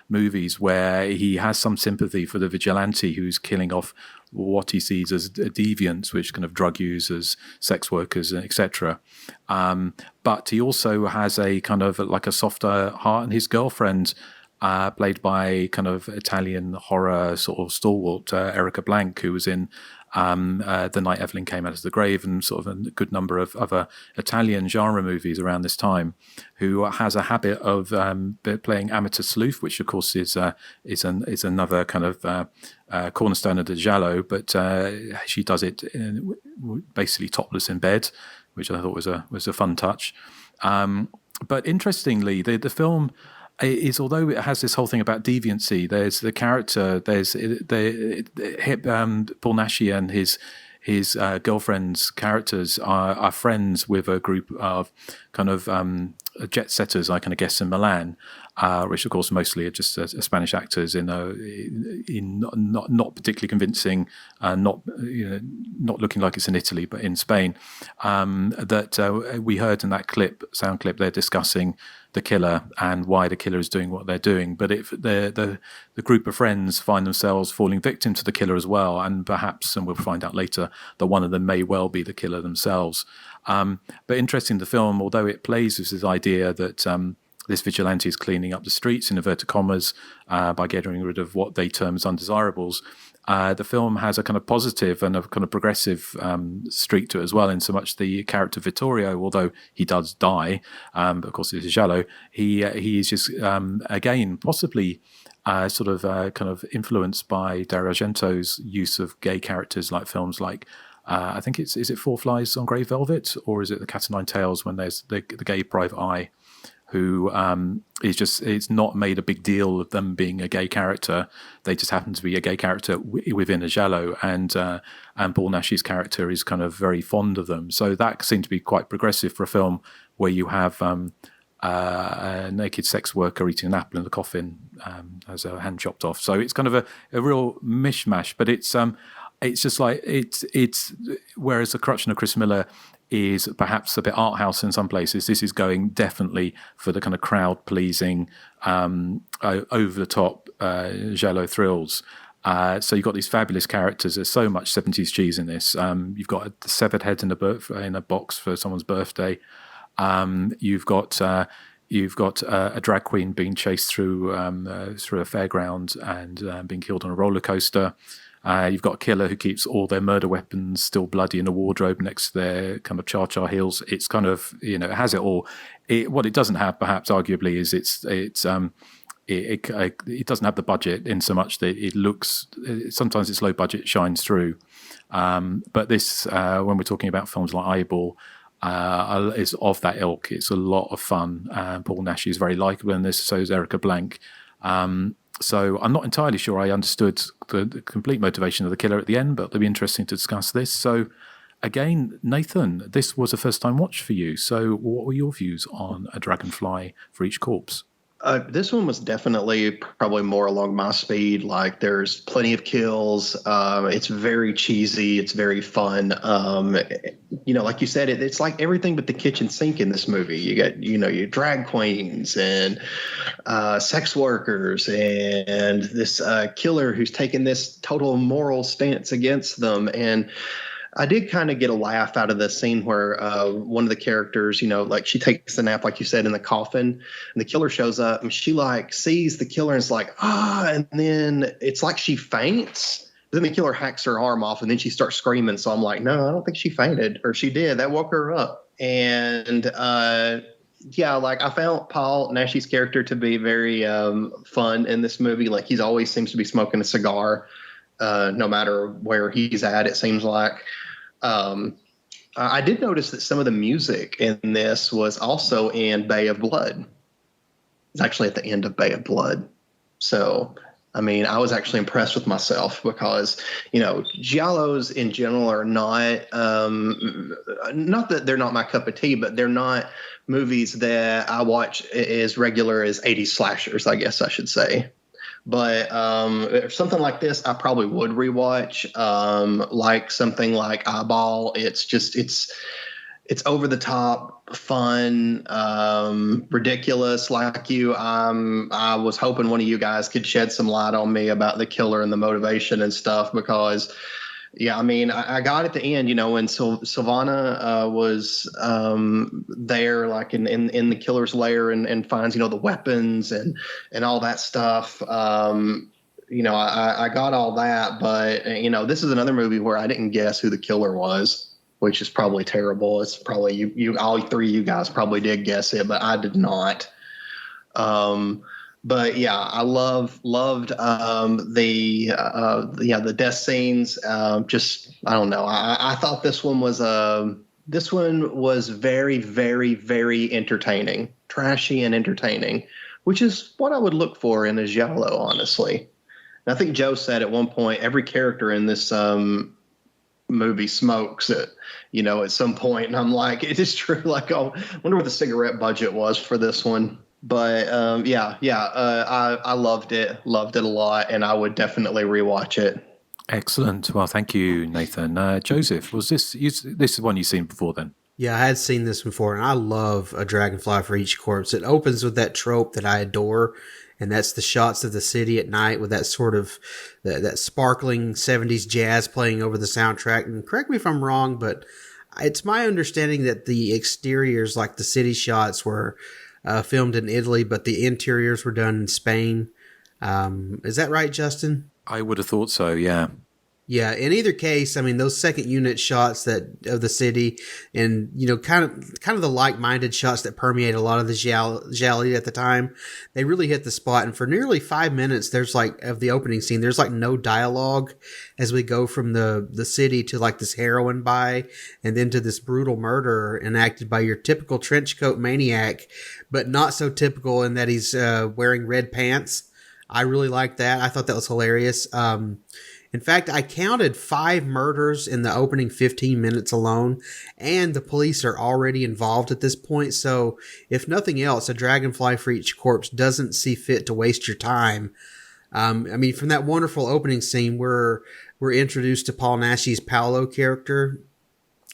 movies, where he has some sympathy for the vigilante who's killing off what he sees as deviants, which kind of drug users, sex workers, etc. But he also has a kind of like a softer heart, and his girlfriend, played by kind of Italian horror sort of stalwart Erica Blank, who was in The Night Evelyn Came Out of the Grave and sort of a good number of other Italian genre movies around this time, who has a habit of playing amateur sleuth, which of course is another kind of cornerstone of the giallo, but she does it basically topless in bed, which I thought was a fun touch. But interestingly, the film is, although it has this whole thing about deviancy, there's the character, there's Paul Naschy and his girlfriend's characters are friends with a group of kind of jet setters, I kind of guess, in Milan, which of course mostly are just Spanish actors in not particularly convincing, not looking like it's in Italy but in Spain. That we heard in that sound clip, they're discussing the killer and why the killer is doing what they're doing. But the group of friends find themselves falling victim to the killer as well, and perhaps, and we'll find out later, that one of them may well be the killer themselves. But interesting, the film, although it plays with this idea that this vigilante is cleaning up the streets, in inverted commas, by getting rid of what they term as undesirables, the film has a kind of positive and a kind of progressive streak to it as well, in so much the character Vittorio, although he does die, but of course it's a giallo, he is just, again, possibly kind of influenced by Dario Argento's use of gay characters, like films like, I think is it Four Flies on Grey Velvet, or is it The Cat o' Nine Tails, when there's the gay private eye, who it's not made a big deal of them being a gay character. They just happen to be a gay character within a giallo, and Paul Naschy's character is kind of very fond of them. So that seemed to be quite progressive for a film where you have a naked sex worker eating an apple in the coffin, has her hand chopped off. So it's kind of a real mishmash, but it's just like it's whereas The Corruption of Chris Miller is perhaps a bit art house in some places, this is going definitely for the kind of crowd pleasing, over the top giallo thrills. So you've got these fabulous characters. There's so much 70s cheese in this. You've got a severed head in a box for someone's birthday. You've got a drag queen being chased through a fairground and being killed on a roller coaster. You've got a killer who keeps all their murder weapons still bloody in a wardrobe next to their kind of cha-cha heels. It's kind of, it has it all. What it doesn't have, perhaps arguably, is it doesn't have the budget in so much that it looks, sometimes its low budget shines through. But this, when we're talking about films like Eyeball, is of that ilk. It's a lot of fun. Paul Naschy is very likable in this, so is Erica Blank. So I'm not entirely sure I understood the complete motivation of the killer at the end, but it'll be interesting to discuss this. So again, Nathan, this was a first-time watch for you. So what were your views on A Dragonfly for Each Corpse? This one was definitely probably more along my speed. Like, there's plenty of kills. It's very cheesy. It's very fun. Like you said, it's like everything but the kitchen sink in this movie. You got, your drag queens and sex workers and this killer who's taken this total moral stance against them. And I did kind of get a laugh out of the scene where one of the characters, like she takes the nap, like you said, in the coffin, and the killer shows up and she like sees the killer and is like, and then it's like she faints. Then the killer hacks her arm off and then she starts screaming. So I'm like, no, I don't think she fainted, or she did. That woke her up. And I found Paul Naschy's character to be very fun in this movie. Like, he's always seems to be smoking a cigar, no matter where he's at, it seems like. I did notice that some of the music in this was also in Bay of Blood. It's actually at the end of Bay of Blood. So, I was actually impressed with myself because, giallos in general are not that they're not my cup of tea, but they're not movies that I watch as regular as 80s slashers, I guess I should say. But something like this, I probably would rewatch. Like something like Eyeball, it's over the top, fun, ridiculous. Like you, I was hoping one of you guys could shed some light on me about the killer and the motivation and stuff, because I got at the end, when Sylvana was there, like in the killer's lair and finds, the weapons and all that stuff. I got all that, but, this is another movie where I didn't guess who the killer was, which is probably terrible. It's probably you all three of you guys probably did guess it, but I did not. But yeah, I loved the death scenes. I don't know. I thought this one was very, very, very entertaining, trashy and entertaining, which is what I would look for in a giallo, honestly. And I think Joe said at one point every character in this movie smokes it, at some point, and I'm like, it is true. Like, I wonder what the cigarette budget was for this one. But I loved it a lot, and I would definitely rewatch it. Excellent. Well, thank you, Nathan. Joseph, was this is one you've seen before then? Yeah, I had seen this before, and I love A Dragonfly for Each Corpse. It opens with that trope that I adore, and that's the shots of the city at night with that sort of that sparkling 70s jazz playing over the soundtrack. And correct me if I'm wrong, but it's my understanding that the exteriors, like the city shots, were filmed in Italy, but the interiors were done in Spain. Is that right, Justin? I would have thought so, yeah. Yeah, in either case, those second unit shots of the city and, kind of the like-minded shots that permeate a lot of the gialli at the time, they really hit the spot. And for nearly 5 minutes, of the opening scene, there's no dialogue as we go from the city to this heroin buy and then to this brutal murder enacted by your typical trench coat maniac, but not so typical in that he's wearing red pants. I really like that. I thought that was hilarious. In fact, I counted 5 murders in the opening 15 minutes alone, and the police are already involved at this point. So, if nothing else, A Dragonfly for Each Corpse doesn't see fit to waste your time. From that wonderful opening scene, we're introduced to Paul Naschy's Paolo character,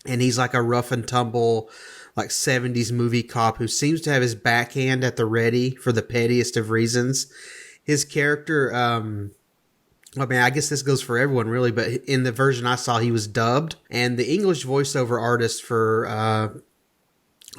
and he's like a rough and tumble, 70s movie cop who seems to have his backhand at the ready for the pettiest of reasons. His character, I guess this goes for everyone really, but in the version I saw, he was dubbed, and the English voiceover artist for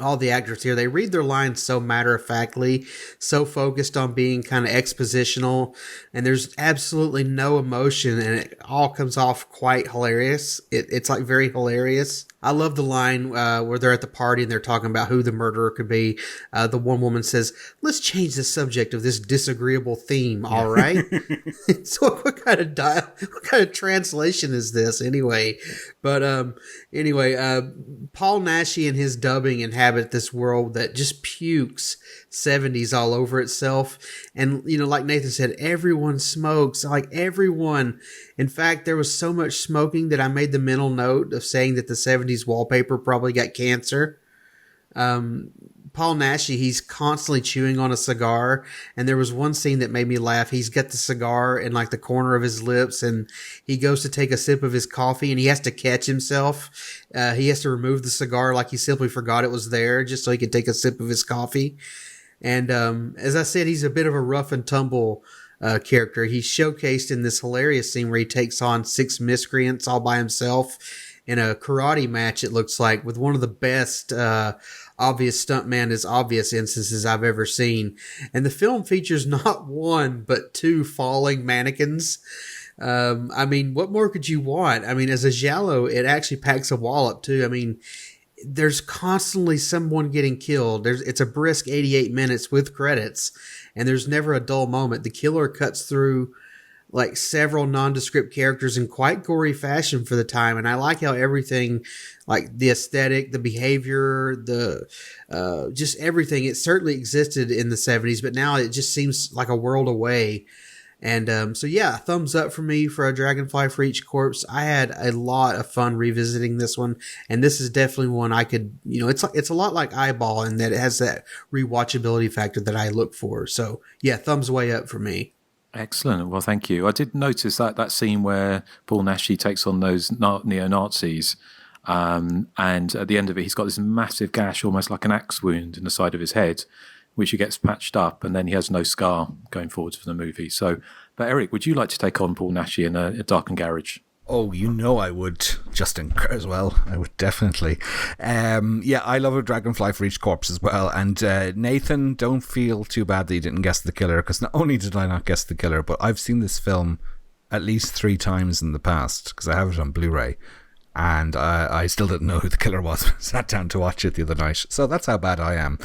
all the actors here, they read their lines so matter-of-factly, so focused on being kind of expositional, and there's absolutely no emotion, and it all comes off quite hilarious. It's like very hilarious. I love the line where they're at the party and they're talking about who the murderer could be. The one woman says, "Let's change the subject of this disagreeable theme, all right?" So what kind of translation is this anyway? But anyway, Paul Naschy and his dubbing inhabit this world that just pukes 70s all over itself. And, you know, like Nathan said, everyone smokes, like everyone. In fact, there was so much smoking that I made the mental note of saying that the 70s wallpaper probably got cancer. Paul Naschy, he's constantly chewing on a cigar, and there was one scene that made me laugh. He's got the cigar in like the corner of his lips, and he goes to take a sip of his coffee, and he has to catch himself. He has to remove the cigar like he simply forgot it was there, just so he could take a sip of his coffee. And as I said, he's a bit of a rough and tumble character. He's showcased in this hilarious scene where he takes on 6 miscreants all by himself in a karate match, it looks like, with one of the best obvious stuntman is obvious instances I've ever seen. And the film features not one, but 2 falling mannequins. I mean, what more could you want? I mean, as a giallo, it actually packs a wallop too. I mean, there's constantly someone getting killed. It's a brisk 88 minutes with credits, and there's never a dull moment. The killer cuts through like several nondescript characters in quite gory fashion for the time. And I like how everything, like the aesthetic, the behavior, the just everything, it certainly existed in the 70s, but now it just seems like a world away. And so, yeah, thumbs up for me for A Dragonfly for Each Corpse. I had a lot of fun revisiting this one, and this is definitely one I could, you know, it's a lot like Eyeball in that it has that rewatchability factor that I look for. So, yeah, thumbs way up for me. Excellent. Well, thank you. I did notice that scene where Paul Naschy takes on those neo-Nazis, and at the end of it, he's got this massive gash, almost like an axe wound in the side of his head, which he gets patched up, and then he has no scar going forwards for the movie. So, but Erik, would you like to take on Paul Naschy in a Darkened Garage? Oh, you know I would, Justin, as well. I would definitely. Yeah, I love A Dragonfly for Each Corpse as well. And Nathan, don't feel too bad that you didn't guess the killer, because not only did I not guess the killer, but I've seen this film at least 3 times in the past, because I have it on Blu-ray. And I still didn't know who the killer was. Sat down to watch it the other night. So that's how bad I am.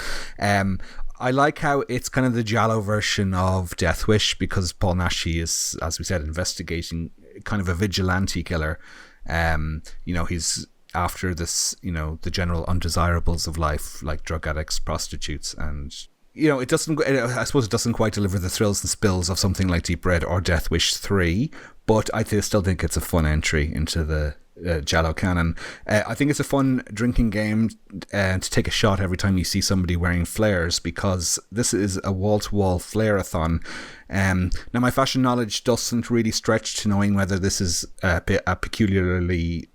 I like how it's kind of the giallo version of Death Wish, because Paul Naschy is, as we said, investigating kind of a vigilante killer. You know, he's after this, you know, the general undesirables of life, like drug addicts, prostitutes, and, you know, I suppose it doesn't quite deliver the thrills and spills of something like Deep Red or Death Wish 3, but I still think it's a fun entry into the giallo canon. I think it's a fun drinking game to take a shot every time you see somebody wearing flares, because this is a wall-to-wall flare-a-thon. Now, my fashion knowledge doesn't really stretch to knowing whether this is a peculiarly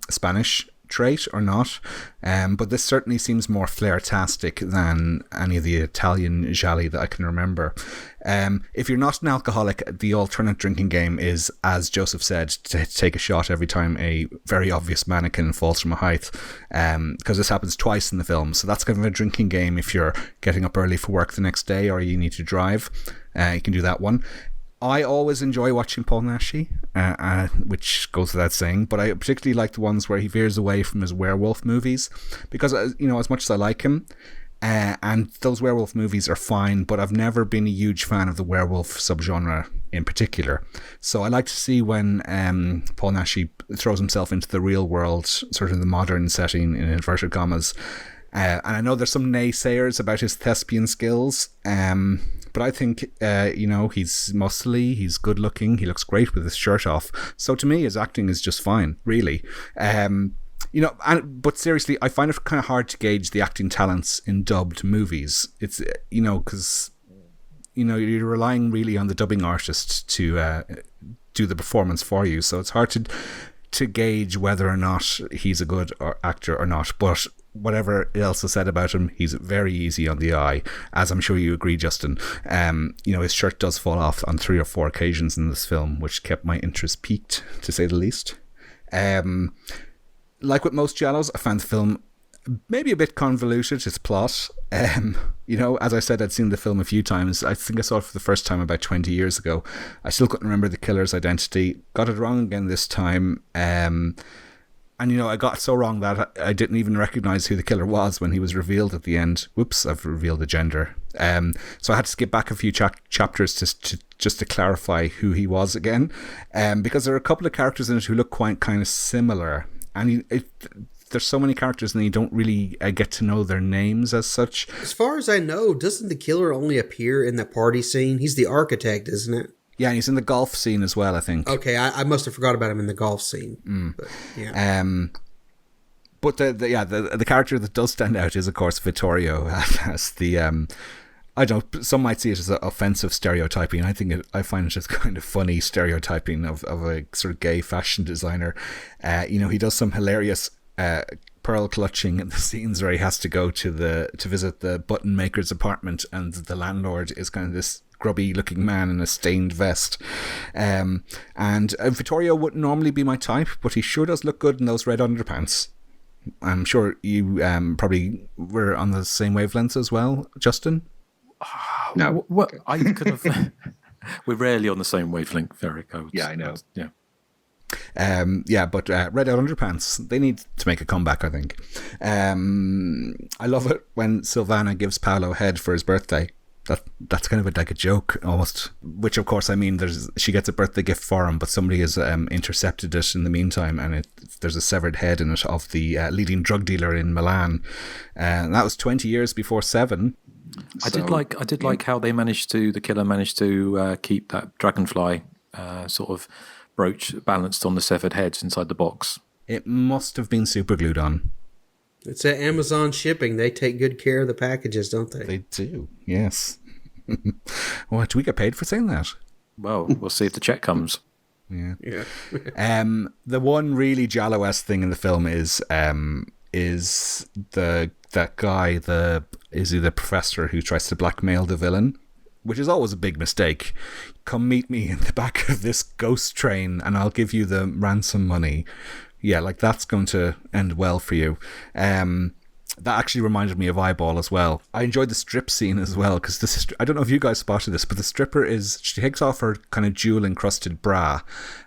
Spanish trait or not, but this certainly seems more flair-tastic than any of the Italian gialli that I can remember. If you're not an alcoholic, the alternate drinking game is, as Joseph said, to take a shot every time a very obvious mannequin falls from a height, because this happens twice in the film. So that's kind of a drinking game if you're getting up early for work the next day or you need to drive. You can do that one. I always enjoy watching Paul Naschy, which goes without saying, but I particularly like the ones where he veers away from his werewolf movies, because, you know, as much as I like him, and those werewolf movies are fine, but I've never been a huge fan of the werewolf subgenre in particular. So I like to see when Paul Naschy throws himself into the real world, sort of the modern setting in inverted commas. And I know there's some naysayers about his thespian skills, but I think, you know, he's muscly, he's good looking, he looks great with his shirt off. So to me, his acting is just fine, really. You know, but seriously, I find it kind of hard to gauge the acting talents in dubbed movies. It's, you know, because, you know, you're relying really on the dubbing artist to do the performance for you. So it's hard to gauge whether or not he's a good actor or not. But whatever else is said about him, he's very easy on the eye, as I'm sure you agree, Justin. You know, his shirt does fall off on 3 or 4 occasions in this film, which kept my interest piqued, to say the least. Like with most giallos, I found the film maybe a bit convoluted, its plot. As I said, I'd seen the film a few times. I think I saw it for the first time about 20 years ago. I still couldn't remember the killer's identity. Got it wrong again this time. And I got so wrong that I didn't even recognize who the killer was when he was revealed at the end. Whoops, I've revealed the gender. So I had to skip back a few chapters just to clarify who he was again. Because there are a couple of characters in it who look quite kind of similar. And there's so many characters and you don't really get to know their names as such. As far as I know, doesn't the killer only appear in the party scene? He's the architect, isn't it? Yeah, and he's in the golf scene as well, I think. Okay, I must have forgot about him in the golf scene. But, yeah. But the character that does stand out is, of course, Vittorio as the I don't know, some might see it as offensive stereotyping. I find it just kind of funny stereotyping of a sort of gay fashion designer. He does some hilarious pearl clutching in the scenes where he has to go to visit the button maker's apartment, and the landlord is kind of this grubby looking man in a stained vest. And Vittorio wouldn't normally be my type, but he sure does look good in those red underpants. I'm sure you probably were on the same wavelengths as well, Justin. No, what I could have. We're rarely on the same wavelength, Erik. I know. Yeah. But red underpants, they need to make a comeback, I think. I love it when Silvana gives Paolo head for his birthday. That's kind of like a joke almost, which of course, I mean, she gets a birthday gift for him, but somebody has intercepted it in the meantime, and there's a severed head in it of the leading drug dealer in Milan, and that was 20 years before Seven. I did like how the killer managed to keep that dragonfly sort of brooch balanced on the severed heads inside the box. It must have been super glued on. It's at Amazon shipping. They take good care of the packages, don't they? They do, yes. Well, do we get paid for saying that? Well, we'll see if the check comes. Yeah. The one really Jallo-esque thing in the film is that guy, is he the professor who tries to blackmail the villain? Which is always a big mistake. Come meet me in the back of this ghost train and I'll give you the ransom money. Yeah, like that's going to end well for you. That actually reminded me of Eyeball as well. I enjoyed the strip scene as well, because I don't know if you guys spotted this, but the stripper she takes off her kind of jewel encrusted bra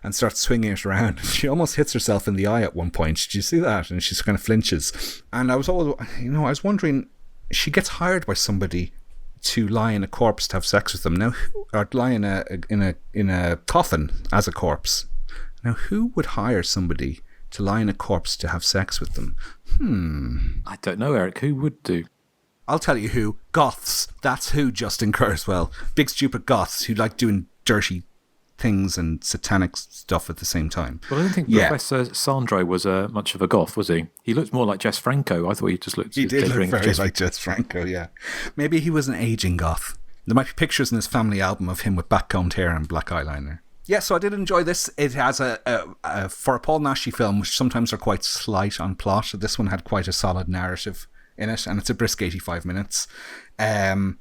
and starts swinging it around. She almost hits herself in the eye at one point. Did you see that? And she kind of flinches. And I was wondering, she gets hired by somebody to lie in a corpse to have sex with them. Now, or lie in a coffin as a corpse. Now, who would hire somebody to lie in a corpse to have sex with them? I don't know, Erik. Who would do? I'll tell you who. Goths. That's who, Justin Kurzweil. Big stupid goths who like doing dirty things and satanic stuff at the same time. Well, I don't think Professor Sandro was much of a goth, was he? He looked more like Jess Franco. I thought he just looked... He did look very like Jess Franco, yeah. Maybe he was an aging goth. There might be pictures in his family album of him with back-combed hair and black eyeliner. Yeah, so I did enjoy this. It has for a Paul Naschy film, which sometimes are quite slight on plot, this one had quite a solid narrative in it, and it's a brisk 85 minutes. And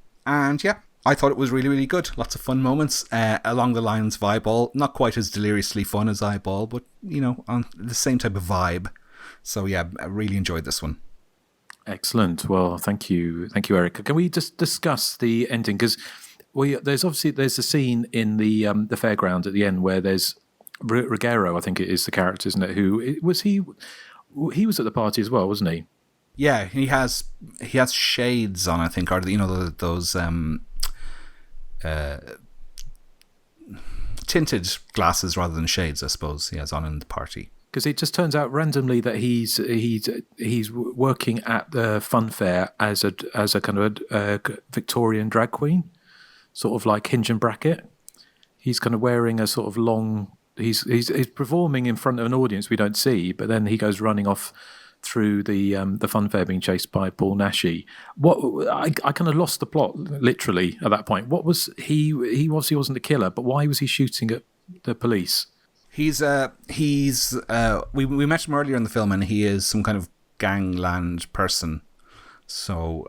yeah, I thought it was really, really good. Lots of fun moments along the lines of Eyeball. Not quite as deliriously fun as Eyeball, but, on the same type of vibe. So yeah, I really enjoyed this one. Excellent. Well, thank you, Erik. Can we just discuss the ending? Because there's a scene in the fairground at the end where there's Ruggero, I think it is the character, isn't it? He was at the party as well, wasn't he? Yeah, he has shades on, I think, or those tinted glasses rather than shades, I suppose. He has on in the party. Because it just turns out randomly that he's working at the fun fair as a kind of a Victorian drag queen. Sort of like Hinge and Bracket. He's kind of wearing a sort of long... He's performing in front of an audience we don't see, but then he goes running off through the fun fair being chased by Paul Naschy. I kind of lost the plot, literally, at that point. What was... He obviously wasn't the killer, but why was he shooting at the police? We met him earlier in the film, and he is some kind of gangland person. So...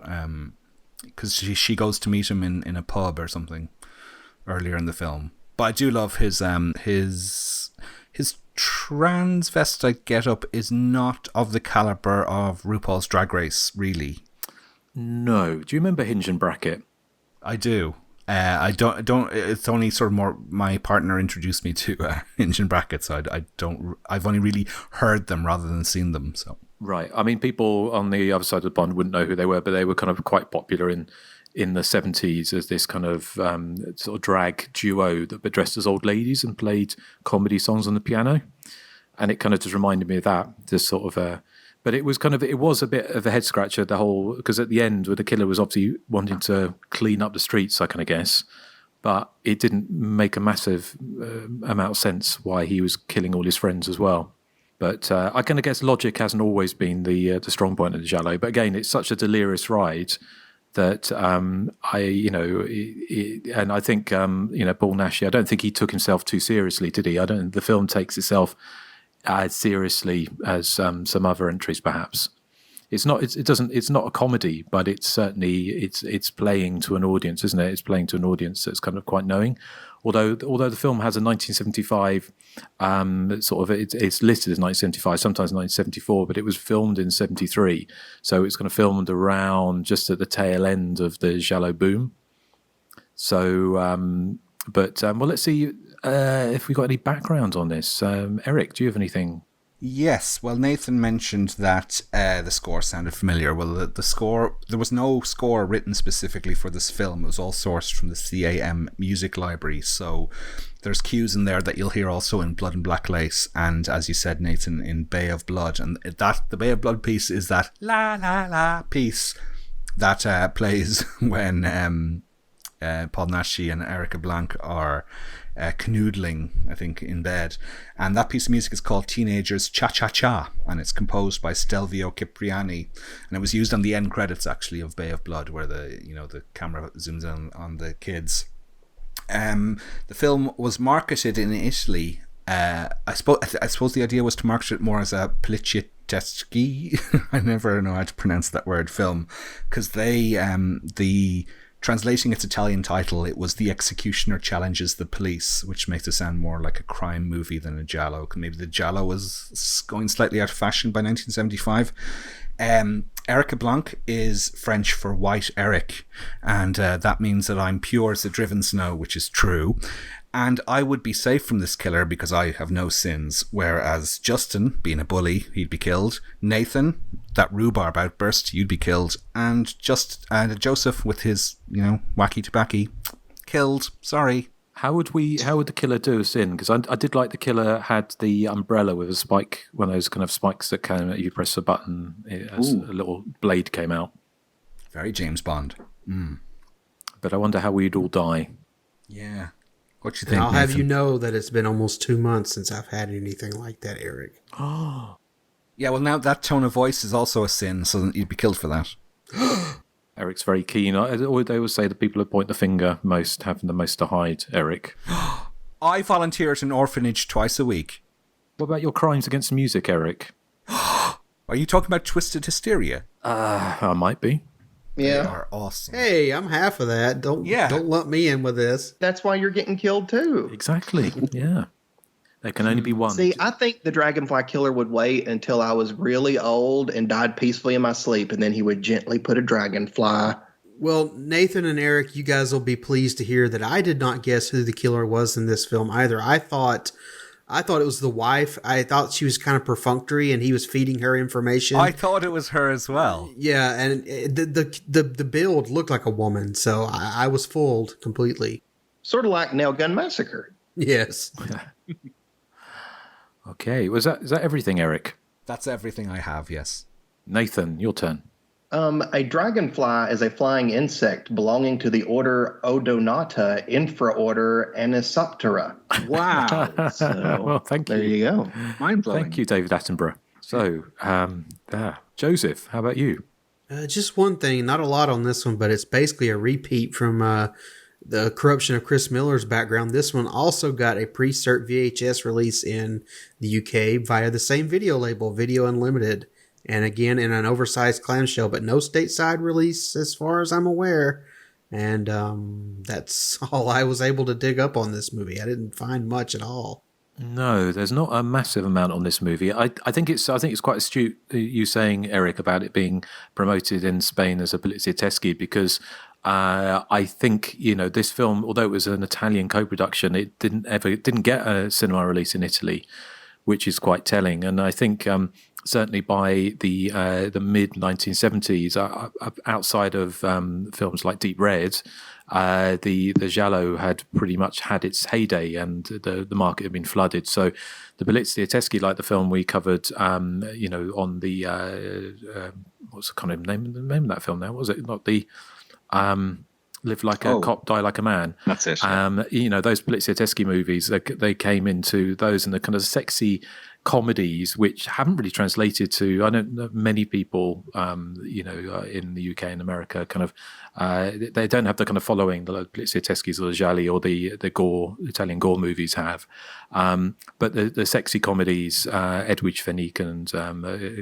because she goes to meet him in a pub or something earlier in the film. But I do love his transvestite getup is not of the caliber of RuPaul's Drag Race, really. No. Do you remember Hinge and Bracket? I do. I don't. It's only sort of more. My partner introduced me to Hinge and Bracket, so I don't. I've only really heard them rather than seen them. So right. I mean, people on the other side of the pond wouldn't know who they were, but they were kind of quite popular in the 70s as this kind of sort of drag duo that were dressed as old ladies and played comedy songs on the piano, and it kind of just reminded me of that. This sort of. But it was a bit of a head scratcher, the whole, because at the end, where the killer was obviously wanting to clean up the streets, I kind of guess, but it didn't make a massive amount of sense why he was killing all his friends as well. But I kind of guess logic hasn't always been the strong point of the giallo. But again, it's such a delirious ride that and I think Paul Nash, I don't think he took himself too seriously, did he? I don't. The film takes itself as seriously as some other entries, perhaps. It's not a comedy, but it's certainly it's playing to an audience, isn't it? It's playing to an audience that's kind of quite knowing. Although the film has a 1975 it's listed as 1975, sometimes 1974, but it was filmed in 73, so it's kind of filmed around just at the tail end of the giallo boom. So, well, let's see if we got any background on this. Erik, do you have anything? Yes, well, Nathan mentioned that the score sounded familiar. Well, the score, there was no score written specifically for this film. It was all sourced from the CAM music library. So there's cues in there that you'll hear also in Blood and Black Lace, and as you said, Nathan, in Bay of Blood. And the Bay of Blood piece is that la la la piece that plays when Paul Naschy and Erica Blanc are canoodling, I think, in bed. And that piece of music is called Teenagers Cha Cha Cha, and it's composed by Stelvio Cipriani, and it was used on the end credits actually of Bay of Blood, where the camera zooms in on the kids. The film was marketed in Italy. I suppose the idea was to market it more as a Poliziotteschi I never know how to pronounce that word film, because the translating its Italian title, it was The Executioner Challenges the Police, which makes it sound more like a crime movie than a giallo. Maybe the giallo was going slightly out of fashion by 1975. Erica Blanc is French for White Erik, and that means that I'm pure as the driven snow, which is true. And I would be safe from this killer because I have no sins. Whereas Justin, being a bully, he'd be killed. Nathan, that rhubarb outburst, you'd be killed. And Joseph with his, wacky tobacco, killed. Sorry. How would the killer do us in? Because I did like the killer had the umbrella with a spike, one of those kind of spikes that came out. You press a button, a little blade came out. Very James Bond. Mm. But I wonder how we'd all die. Yeah. What you think? I'll have you know that it's been almost 2 months since I've had anything like that, Erik. Oh. Yeah, well, now that tone of voice is also a sin, so you'd be killed for that. Eric's very keen. They always say the people who point the finger most have the most to hide, Erik. I volunteer at an orphanage twice a week. What about your crimes against music, Erik? Are you talking about Twisted Hysteria? I might be. Yeah. They are awesome. Hey, I'm half of that. Don't lump me in with this. That's why you're getting killed too. Exactly. Yeah. There can only be one. See, I think the Dragonfly killer would wait until I was really old and died peacefully in my sleep, and then he would gently put a dragonfly. Well, Nathan and Erik, you guys will be pleased to hear that I did not guess who the killer was in this film either. I thought it was the wife. I thought she was kind of perfunctory and he was feeding her information. I thought it was her as well. Yeah, and the build looked like a woman, so I was fooled completely. Sort of like Nail Gun Massacre. Yes. Okay, is that everything, Erik? That's everything I have, yes. Nathan, your turn. A dragonfly is a flying insect belonging to the order Odonata, infraorder Anisoptera. Wow. So, well, thank you. There you go. Mind-blowing. Thank you, David Attenborough. So, Joseph, how about you? Just one thing, not a lot on this one, but it's basically a repeat from the corruption of Chris Miller's background. This one also got a pre-cert VHS release in the UK via the same video label, Video Unlimited. And again, in an oversized clamshell, but no stateside release as far as I'm aware. And that's all I was able to dig up on this movie. I didn't find much at all. No, there's not a massive amount on this movie. I think it's quite astute you saying, Erik, about it being promoted in Spain as a Poliziotteschi, because I think this film, although it was an Italian co-production, it didn't get a cinema release in Italy, which is quite telling. And I think certainly by the mid 1970s, outside of films like Deep Red, the giallo had pretty much had its heyday, and the market had been flooded. So the Poliziotteschi, like the film we covered, on the what's the kind of name of that film now? Was it not the Live Like a Cop, Die Like a Man? That's it. Those Poliziotteschi movies, they came into those, and the kind of sexy comedies, which haven't really translated to, I don't know, many people, in the UK and America, kind of, they don't have the kind of following the Poliziotteschi's or the gialli or the gore, Italian gore movies have. But the sexy comedies, Edwidge Fenech and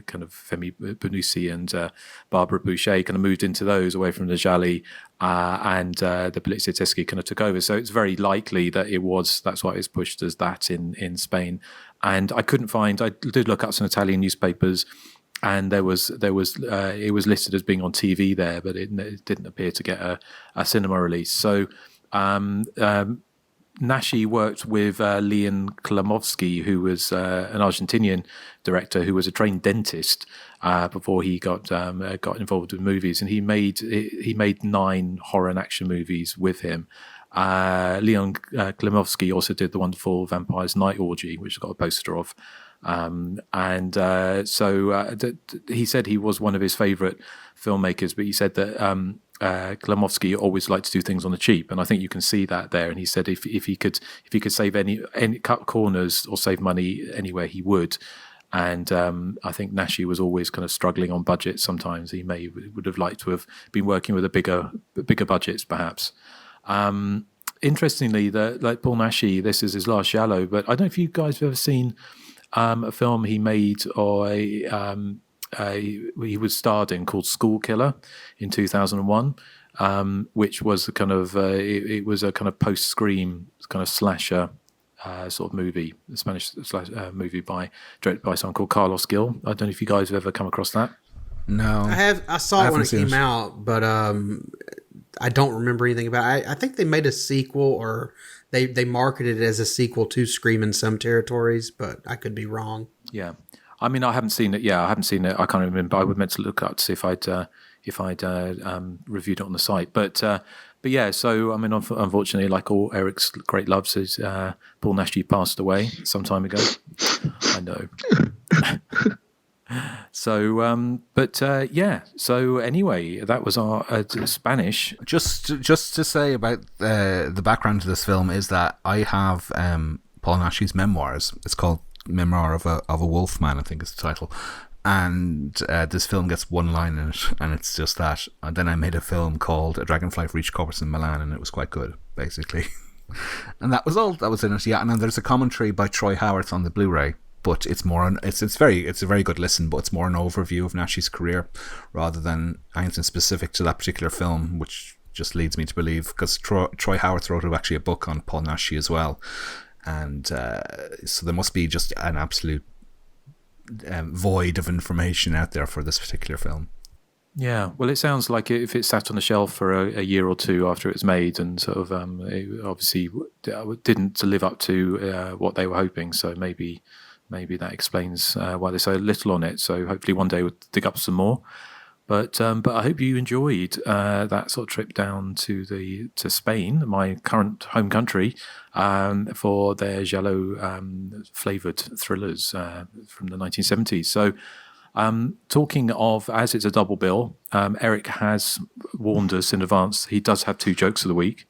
kind of Femi Bonucci and Barbara Boucher kind of moved into those away from the gialli, and the Poliziotteschi kind of took over. So it's very likely that that's why it was pushed as that in Spain. And I did look up some Italian newspapers, and it was listed as being on TV there, but it didn't appear to get a cinema release. So Nashi worked with Leon Klimovsky, who was an Argentinian director who was a trained dentist before he got involved with movies, and he made 9 horror and action movies with him. Leon Klimovsky also did the wonderful Vampire's Night Orgy, which has got a poster of. He said he was one of his favourite filmmakers, but he said that Klimovsky always liked to do things on the cheap, and I think you can see that there. And he said if he could save any cut corners or save money anywhere, he would. And I think Nashi was always kind of struggling on budgets. Sometimes he would have liked to have been working with bigger budgets, perhaps. Interestingly, like Paul Nashi, this is his last giallo, but I don't know if you guys have ever seen a film he made or he was starred in called School Killer in 2001, which was a kind of it was a kind of post-Scream kind of slasher sort of movie, a Spanish movie directed by someone called Carlos Gil. I don't know if you guys have ever come across that. No, I saw it when it came out, but I don't remember anything about it. I think they made a sequel, or they marketed it as a sequel to Scream in some territories, but I could be wrong. Yeah, I mean, I haven't seen it. Yeah, I haven't seen it. I can't remember. I was meant to look up to see if I'd reviewed it on the site, but yeah. So I mean, unfortunately, like all Erik's great loves, is Paul Nashi passed away some time ago. I know. So, yeah. So anyway, that was our Spanish. Just to say about the background to this film is that I have Paul Nashi's memoirs. It's called Memoir of a Wolfman, I think is the title. And this film gets one line in it, and it's just that. And then I made a film called A Dragonfly reached Corpus in Milan, and it was quite good, basically. And that was all that was in it. Yeah, and then there's a commentary by Troy Howarth on the Blu-ray. But it's more it's a very good listen, but it's more an overview of Nashi's career rather than anything specific to that particular film, which just leads me to believe, because Troy Howarth wrote actually a book on Paul Nashi as well, and so there must be just an absolute void of information out there for this particular film. Yeah, well, it sounds like if it sat on the shelf for a year or two after it was made, and sort of it obviously didn't live up to what they were hoping, so maybe that explains why there's so little on it. So hopefully one day we'll dig up some more. But I hope you enjoyed that sort of trip down to Spain, my current home country, for their giallo flavoured thrillers from the 1970s. So talking of, as it's a double bill, Erik has warned us in advance he does have 2 jokes of the week.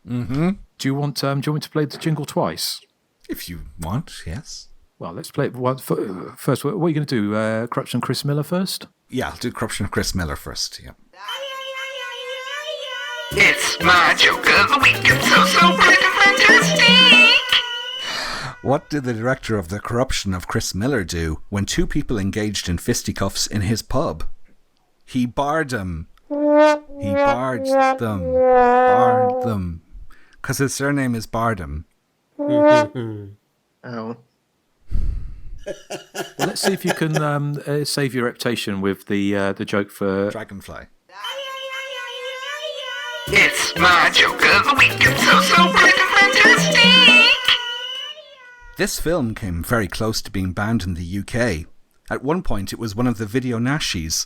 Mm-hmm. Do you want to play the jingle twice? If you want, yes. Well, let's play it first. What are you going to do? Corruption of Chris Miller first? Yeah, I'll do Corruption of Chris Miller first, yeah. It's my joke of the week. It's so fantastic. What did the director of The Corruption of Chris Miller do when 2 people engaged in fisticuffs in his pub? He barred them. He barred them. Barred them. Because his surname is Bardem. Oh. Well, let's see if you can save your reputation with the joke for Dragonfly. It's my joke of the week. It's so bright and fantastic. This film came very close to being banned in the UK. At one point, it was one of the video nasties.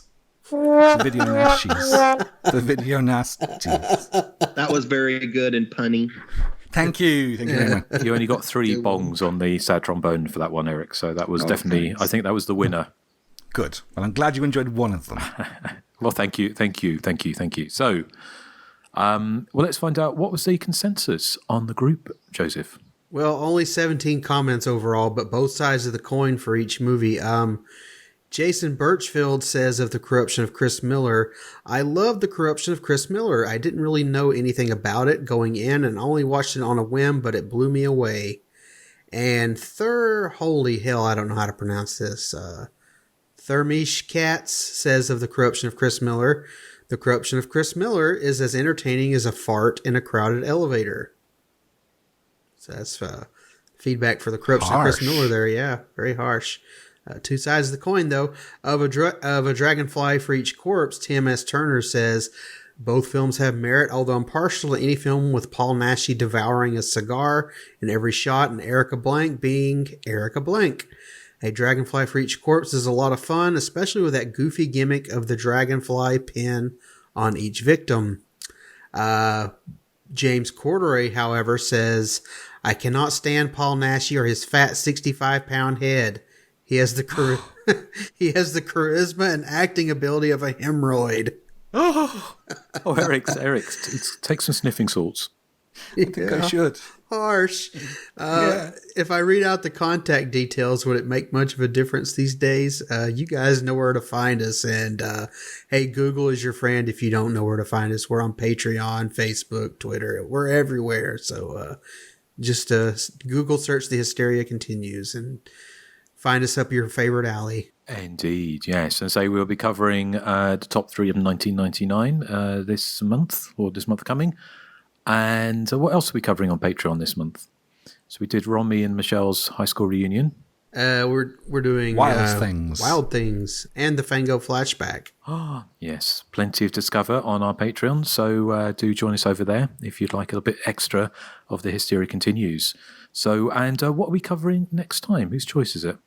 The video nasties. The video nasties. That was very good and punny. Thank you. Thank you very much. You only got 3 bongs on the sad trombone for that one, Erik. So that was definitely, thanks. I think that was the winner. Good. Well, I'm glad you enjoyed one of them. Well, thank you. So, well, let's find out what was the consensus on the group, Joseph. Well, only 17 comments overall, but both sides of the coin for each movie. Jason Birchfield says of The Corruption of Chris Miller, I love The Corruption of Chris Miller. I didn't really know anything about it going in and only watched it on a whim, but it blew me away. And holy hell, I don't know how to pronounce this. Thermish Katz says of The Corruption of Chris Miller, The Corruption of Chris Miller is as entertaining as a fart in a crowded elevator. So that's feedback for The Corruption of Chris Miller there. Yeah, very harsh. 2 sides of the coin, though. Of a Dragonfly for Each Corpse, Tim S. Turner says, both films have merit, although I'm partial to any film with Paul Naschy devouring a cigar in every shot and Erica Blank being Erica Blank. A Dragonfly for Each Corpse is a lot of fun, especially with that goofy gimmick of the dragonfly pin on each victim. James Corderay, however, says, I cannot stand Paul Naschy or his fat 65-pound head. He has the charisma and acting ability of a hemorrhoid. Erik, take some sniffing salts. I think I should. Harsh. If I read out the contact details, would it make much of a difference these days? You guys know where to find us. And hey, Google is your friend if you don't know where to find us. We're on Patreon, Facebook, Twitter. We're everywhere. So just Google search The Hysteria Continues and find us up your favorite alley. Indeed, yes. And so we'll be covering the top 3 of 1999 this month coming. And what else are we covering on Patreon this month? So we did Romy and Michelle's high school reunion. We're doing Wild Things, and the Fango flashback. Yes, plenty to discover on our Patreon. So do join us over there if you'd like a little bit extra of the Hysteria Continues. So, and what are we covering next time? Whose choice is it?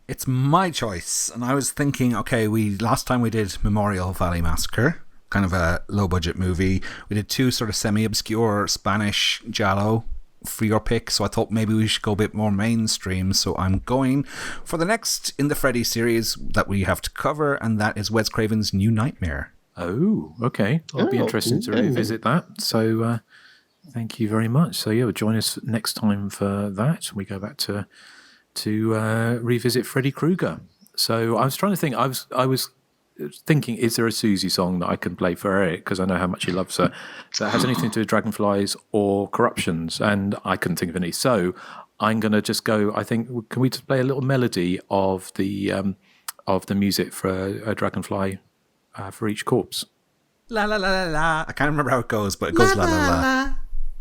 It's my choice. And I was thinking, okay, last time we did Memorial Valley Massacre, kind of a low-budget movie. We did 2 sort of semi-obscure Spanish giallo for your pick, so I thought maybe we should go a bit more mainstream. So I'm going for the next in the Freddy series that we have to cover, and that is Wes Craven's New Nightmare. Oh, okay. I'll be interested to revisit that. So thank you very much. So yeah, join us next time for that. We go back to revisit Freddy Krueger. So I was trying to think. I was thinking, is there a Susie song that I can play for Erik, because I know how much he loves her, that has anything to do with dragonflies or corruptions, and I couldn't think of any. So I'm going to just go, I think, can we just play a little melody of the music for a dragonfly for each corpse? La la la la la. I can't remember how it goes, but it goes la la la.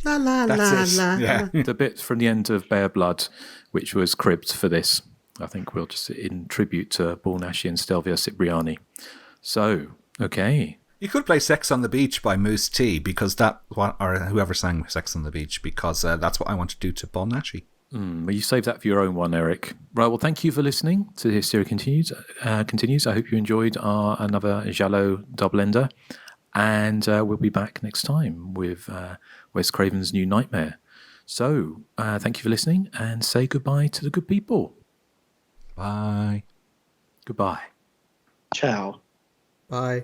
La la la That's la. Yeah. The bit from the end of Bare Blood, which was cribbed for this. I think we'll just in tribute to Paul Naschy and Stelvia Cipriani. So, okay. You could play Sex on the Beach by Moose T, because or whoever sang Sex on the Beach, because that's what I want to do to Paul Naschy. Well, you save that for your own one, Erik. Right, well, thank you for listening to the Hysteria Continues. I hope you enjoyed another Giallo double-ender. And we'll be back next time with Wes Craven's New Nightmare. So, thank you for listening, and say goodbye to the good people. Bye. Goodbye. Ciao. Bye.